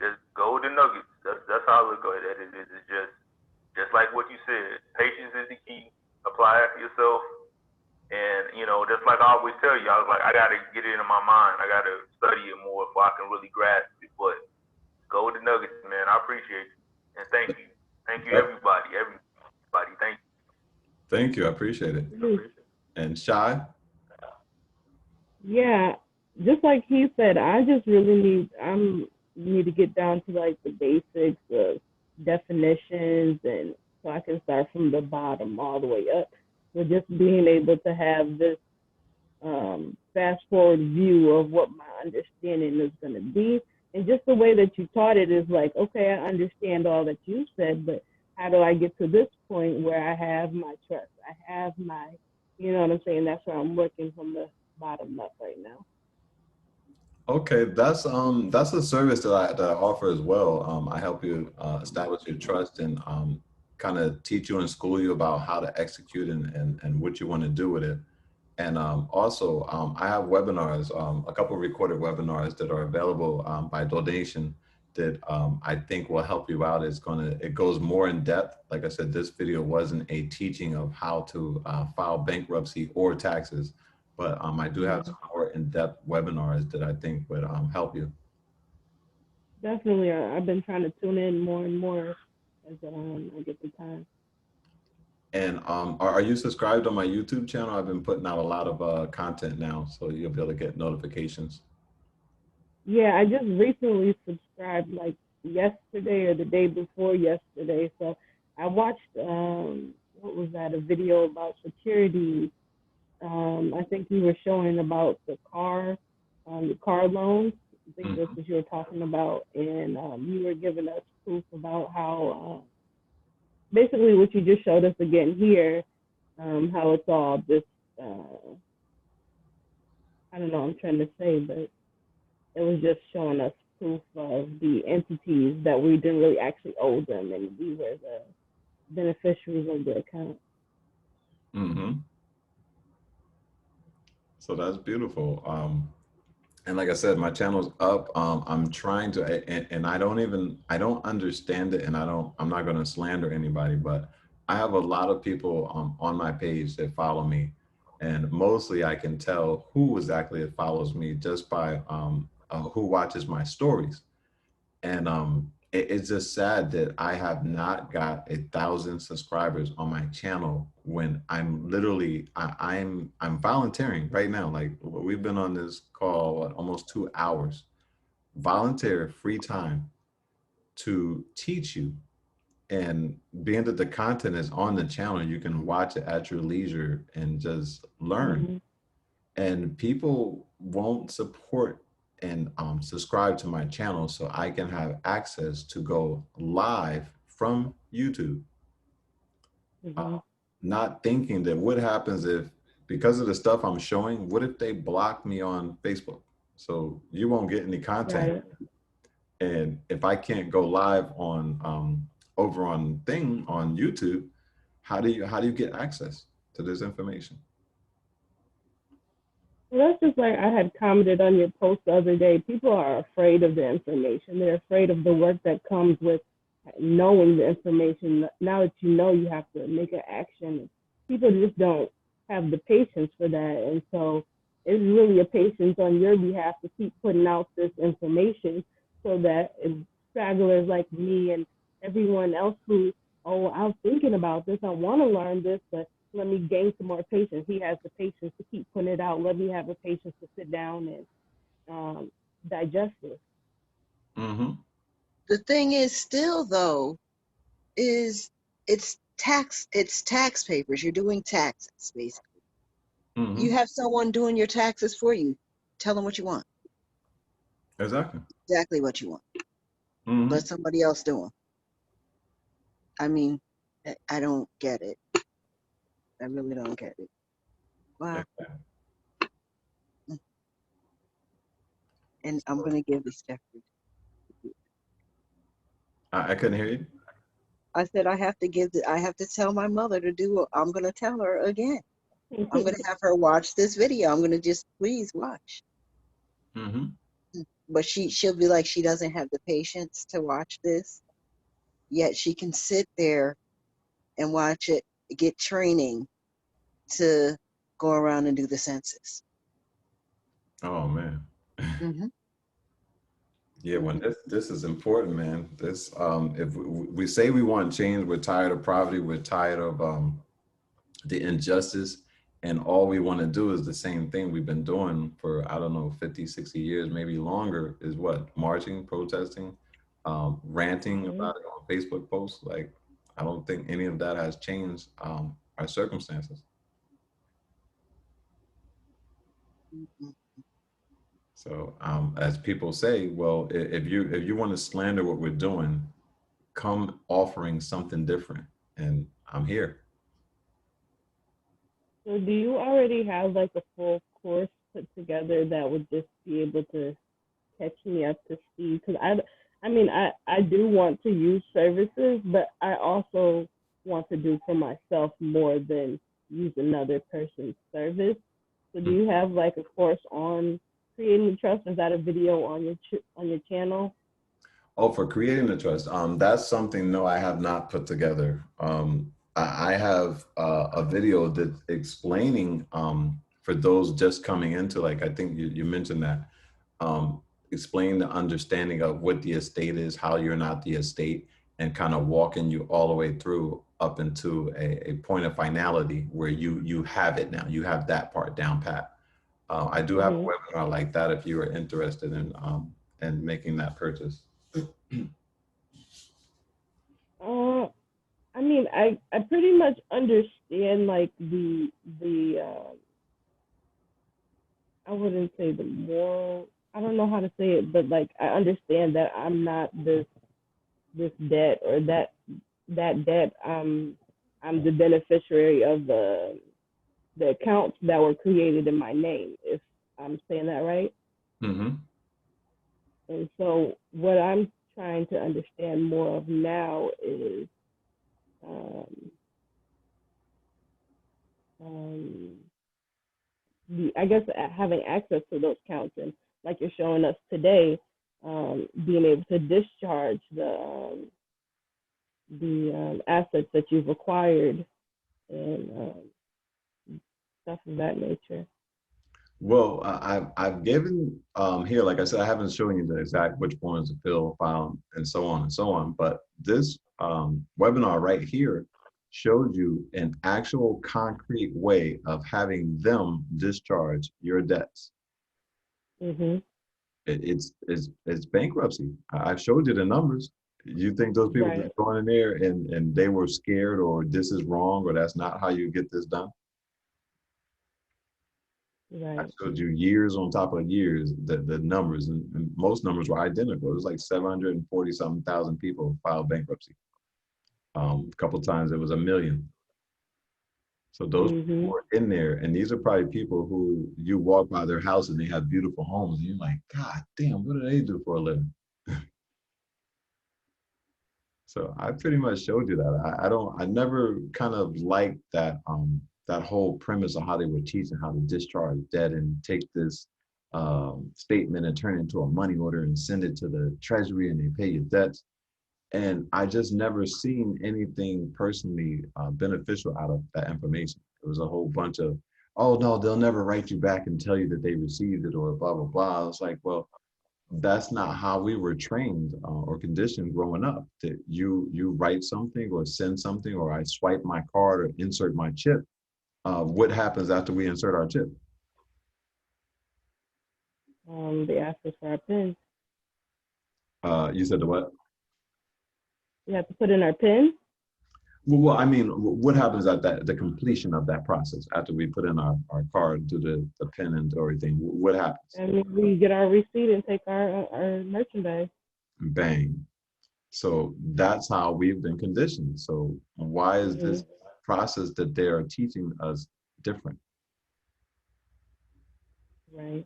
Just golden nuggets. That's how I look at it. It's just like what you said. Patience is the key. Apply it yourself. And, you know, just like I always tell you, I was like, I got to get it in my mind. I got to study it more before I can really grasp it. But golden nuggets, man, I appreciate you. And thank you. Thank you, everybody. Everybody, thank you. Thank you. I appreciate it. And Shy? Yeah, just like he said, I just really need to get down to like the basics of definitions, and so I can start from the bottom all the way up. So just being able to have this fast forward view of what my understanding is going to be, and just the way that you taught it is like, okay, I understand all that you said, but how do I get to this point where I have my trust? I have my, you know what I'm saying? That's where I'm working from the bottom up right now. Okay, that's a service that I offer as well. I help you establish your trust and kind of teach you and school you about how to execute and what you want to do with it. And also, I have webinars, a couple of recorded webinars that are available by donation that I think will help you out. It goes more in depth. Like I said, this video wasn't a teaching of how to file bankruptcy or taxes, but I do have some more in-depth webinars that I think would help you. Definitely. I've been trying to tune in more and more as I get the time. And are you subscribed on my YouTube channel? I've been putting out a lot of content now, so you'll be able to get notifications. Yeah, I just recently subscribed like yesterday or the day before yesterday. So I watched what was that? A video about security. I think you were showing about the car loans. I think that's Mhm. what you were talking about, and you were giving us proof about how basically what you just showed us again here, how it's all just I don't know. I'm trying to say, but it was just showing us proof of the entities that we didn't really actually owe them, and we were the beneficiaries of the account. Mhm. So that's beautiful. And like I said, my channel's up. I'm trying to, and I don't understand it, and I'm not going to slander anybody, but I have a lot of people on my page that follow me, and mostly I can tell who exactly follows me just by who watches my stories. And it's just sad that I have not got 1,000 subscribers on my channel when I'm literally I'm volunteering right now. Like we've been on this call what, almost 2 hours, volunteer free time to teach you. And being that the content is on the channel, you can watch it at your leisure and just learn. Mm-hmm. And people won't support and subscribe to my channel so I can have access to go live from YouTube. Uh, Mm-hmm. Not thinking that what happens if, because of the stuff I'm showing, what if they block me on Facebook? So you won't get any content. Right. And if I can't go live on over on YouTube, how do you get access to this information? Well, that's just like I had commented on your post the other day. People are afraid of the information. They're afraid of the work that comes with knowing the information. Now that you know, you have to make an action. People just don't have the patience for that. And so it's really a patience on your behalf to keep putting out this information so that stragglers like me and everyone else who, oh, I'm thinking about this, I want to learn this, but let me gain some more patience. He has the patience to keep putting it out. Let me have the patience to sit down and digest it. Mm-hmm. The thing is still though, is it's tax papers. You're doing taxes, basically. You Mm-hmm. have someone doing your taxes for you. Tell them what you want. Exactly. Exactly what you want. Mm-hmm. Let somebody else do them. I mean, I don't get it. I really don't get it. Wow. And I'm gonna give this Jeffrey. I couldn't hear you. I said I have to tell my mother to do. I'm gonna tell her again. I'm gonna have her watch this video. I'm gonna just please watch. Mm-hmm. But she'll be like she doesn't have the patience to watch this. Yet she can sit there and watch it, get training to go around and do the census. Oh man. Hmm. Yeah, when Hmm. this is important, man. This if we say we want change, we're tired of poverty, we're tired of the injustice, and all we want to do is the same thing we've been doing for I don't know 50, 60 years, maybe longer, is what? Marching, protesting, ranting Mm-hmm. about it on Facebook posts. Like I don't think any of that has changed our circumstances. Hmm. So as people say, well, if you want to slander what we're doing, come offering something different, and I'm here. So do you already have like a full course put together that would just be able to catch me up to speed? Because I mean, I do want to use services, but I also want to do for myself more than use another person's service. So do you have like a course on creating the trust? Is that a video on your channel? Oh, for creating the trust, that's something, no, I have not put together. I have a video that's explaining for those just coming into, like I think you mentioned that. explain the understanding of what the estate is, how you're not the estate, and kind of walking you all the way through up into a point of finality where you have it now. You have that part down pat. I do have a webinar like that if you are interested in making that purchase. I mean, I pretty much understand like the I wouldn't say the moral. I don't know how to say it, but like I understand that I'm not this debt or that debt. I'm the beneficiary of the accounts that were created in my name. If I'm saying that right. Mm-hmm. And so what I'm trying to understand more of now is I guess having access to those accounts, and like you're showing us today, being able to discharge the assets that you've acquired and stuff of that nature. Well, I've given here, like I said, I haven't shown you the exact which forms to fill, file, and so on and so on. But this webinar right here showed you an actual concrete way of having them discharge your debts. Mm-hmm. It's bankruptcy. I showed you the numbers. You think those people Right. just going in there and they were scared, or this is wrong, or that's not how you get this done? Right. I showed you years on top of years, the numbers, and most numbers were identical. It was like 740 something thousand people filed bankruptcy. A couple times it was 1 million. So those people were in there, and these are probably people who you walk by their house and they have beautiful homes, and you're like, God damn, what do they do for a living? So I pretty much showed you that. I never kind of liked that that whole premise of how they were teaching how to discharge debt and take this statement and turn it into a money order and send it to the treasury and they pay your debts. And I just never seen anything personally beneficial out of that information. It was a whole bunch of, oh no, they'll never write you back and tell you that they received it or blah, blah, blah. I was like, well, that's not how we were trained or conditioned growing up. That you write something or send something, or I swipe my card or insert my chip. What happens after we insert our chip? They ask us for our PIN. You said the what? We have to put in our PIN. Well, I mean, what happens at the completion of that process after we put in our card, do the PIN and everything? What happens? And we get our receipt and take our merchandise. Bang. So that's how we've been conditioned. So why is this process that they are teaching us different? Right.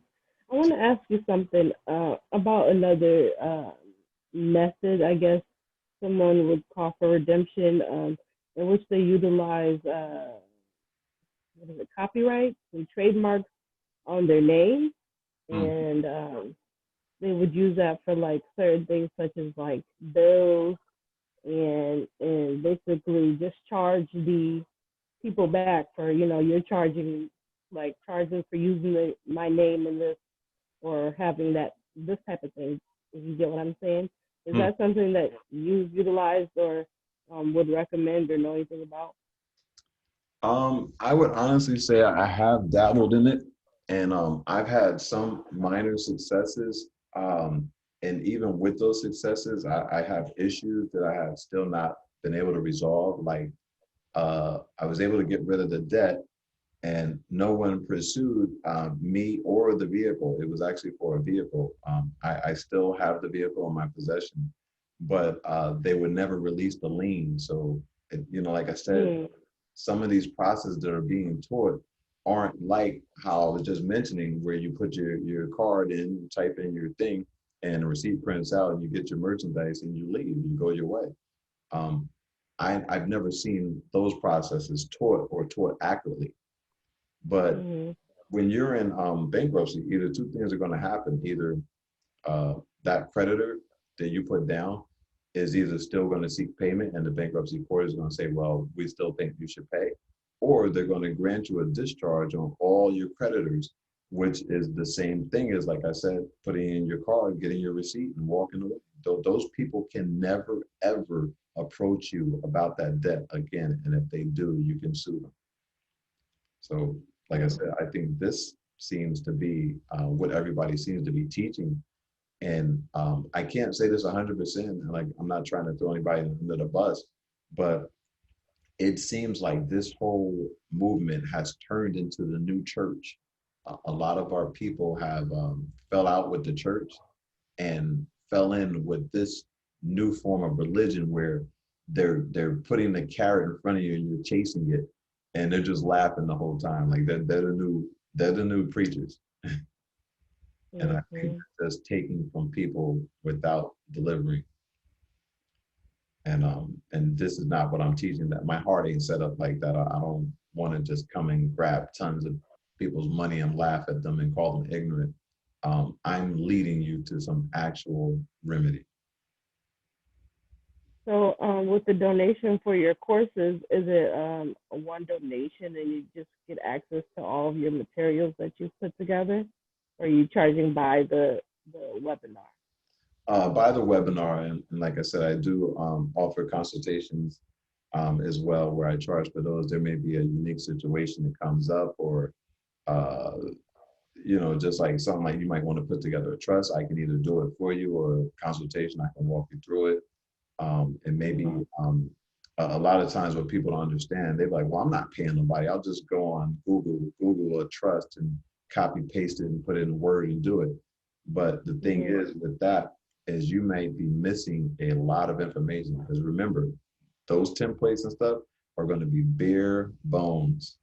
I want to ask you something about another method, I guess someone would call for redemption, in which they utilize copyright and trademarks on their name, and they would use that for like certain things such as like bills and basically just charge the people back for, you're charging for using my name in this or having this type of thing, if you get what I'm saying. Is that something that you've utilized or would recommend or know anything about? I would honestly say I have dabbled in it, and I've had some minor successes. And even with those successes, I have issues that I have still not been able to resolve. Like I was able to get rid of the debt, and no one pursued me or the vehicle. It was actually for a vehicle. I still have the vehicle in my possession, but they would never release the lien. So, like I said, some of these processes that are being taught aren't like how I was just mentioning, where you put your card in, you type in your thing, and the receipt prints out, and you get your merchandise, and you leave, you go your way. I've never seen those processes taught or taught accurately. But when you're in bankruptcy, either two things are going to happen. Either that creditor that you put down is either still going to seek payment and the bankruptcy court is going to say, well, we still think you should pay, or they're going to grant you a discharge on all your creditors which is the same thing as, like I said, putting in your card, getting your receipt, and walking away. Those people can never, ever approach you about that debt again. And if they do, you can sue them. So, like I said, I think this seems to be what everybody seems to be teaching. And I can't say this 100%. Like, I'm not trying to throw anybody under the bus, but it seems like this whole movement has turned into the new church. A lot of our people have fell out with the church and fell in with this new form of religion where they're putting the carrot in front of you and you're chasing it, and they're just laughing the whole time. Like they're the new preachers. And I think that's taking from people without delivering. And this is not what I'm teaching. That my heart ain't set up like that. I don't want to just come and grab tons of people's money and laugh at them and call them ignorant. I'm leading you to some actual remedy. So with the donation for your courses, is it a one donation and you just get access to all of your materials that you've put together? Or are you charging by the webinar? By the webinar, and like I said, I do offer consultations as well, where I charge for those. There may be a unique situation that comes up, or you know, just like something like you might want to put together a trust. I can either do it for you, or a consultation, I can walk you through it. And maybe a lot of times what people don't understand, they're like, well, I'm not paying nobody. I'll just go on Google a trust and copy paste it and put it in Word and do it. But the thing is with that is you may be missing a lot of information, because remember, those templates and stuff are going to be bare bones.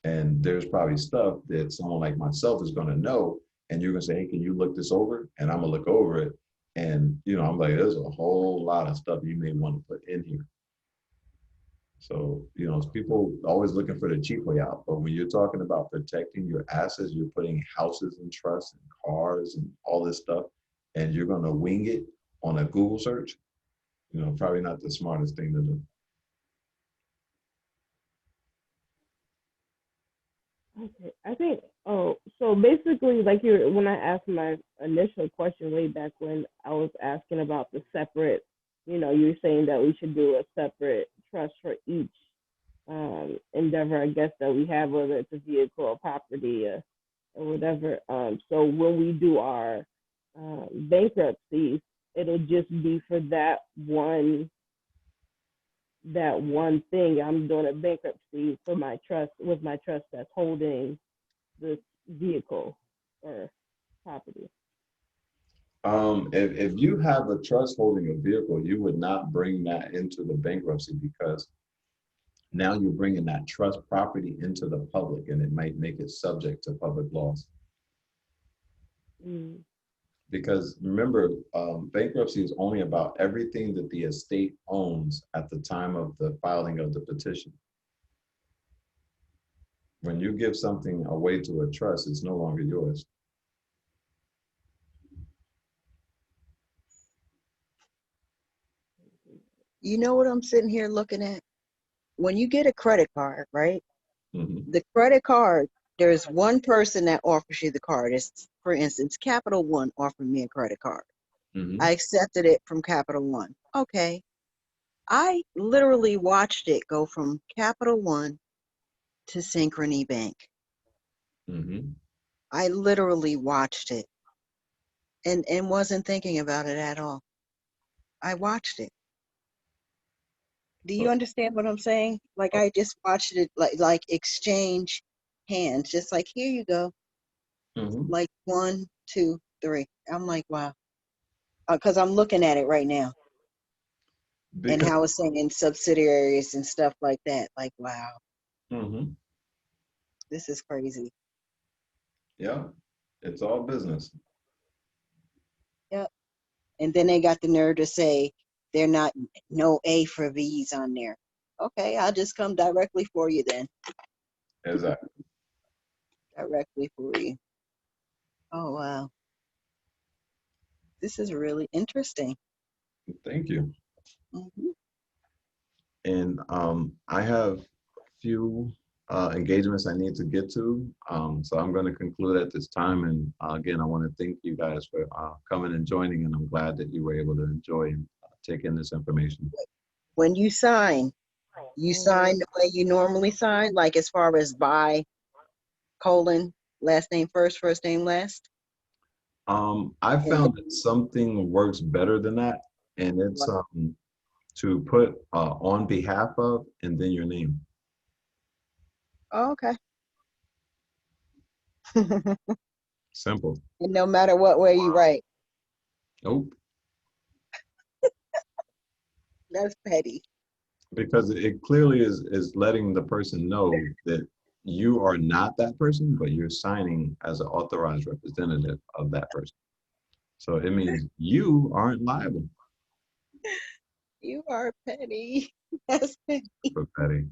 And there's probably stuff that someone like myself is going to know, and you're going to say, hey, can you look this over? And I'm going to look over it. And, you know, I'm like, there's a whole lot of stuff you may want to put in here. So, you know, people always looking for the cheap way out. But when you're talking about protecting your assets, you're putting houses in trust and cars and all this stuff, and you're going to wing it on a Google search, you know, probably not the smartest thing to do. Okay, I think, so basically, like when I asked my initial question way back when, I was asking about the separate, you know, you were saying that we should do a separate trust for each endeavor, I guess, that we have, whether it's a vehicle or property or whatever. So when we do our bankruptcies, it'll just be for that one thing. I'm doing a bankruptcy for my trust, with my trust that's holding this vehicle or property. If you have a trust holding a vehicle, you would not bring that into the bankruptcy, because now you're bringing that trust property into the public, and it might make it subject to public laws. Because remember, bankruptcy is only about everything that the estate owns at the time of the filing of the petition. When you give something away to a trust, it's no longer yours. You know what I'm sitting here looking at? When you get a credit card, right? Mm-hmm. The credit card, there's one person that offers you the card. It's, for instance, Capital One offered me a credit card. Mm-hmm. I accepted it from Capital One. Okay. I literally watched it go from Capital One to Synchrony Bank. Mm-hmm. I literally watched it and wasn't thinking about it at all. I watched it. Do you understand what I'm saying? Like, I just watched it like exchange hands, just like, here you go. Mm-hmm. Like 1, 2, 3. I'm like, wow. Because I'm looking at it right now. And how it's saying subsidiaries and stuff like that. Like, wow. Mm-hmm. This is crazy. Yeah, it's all business. Yep. And then they got the nerve to say they're not, no A for V's on there. Okay, I'll just come directly for you then. Exactly. Directly for you. Oh, wow. This is really interesting. Thank you. Mm-hmm. And I have a few engagements I need to get to. So I'm going to conclude at this time. And again, I want to thank you guys for coming and joining. And I'm glad that you were able to enjoy and take in this information. When you sign the way you normally sign, like as far as by colon, last name first, first name last. I found that something works better than that, and it's to put on behalf of and then your name. Oh, okay. Simple. And no matter what way you write. Nope. That's petty. Because it clearly is letting the person know that you are not that person, but you're signing as an authorized representative of that person. So it means you aren't liable. You are petty. That's petty. For petty.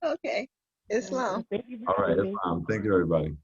Okay. Islam. Thank you for All right, having me. Islam. Thank you, everybody.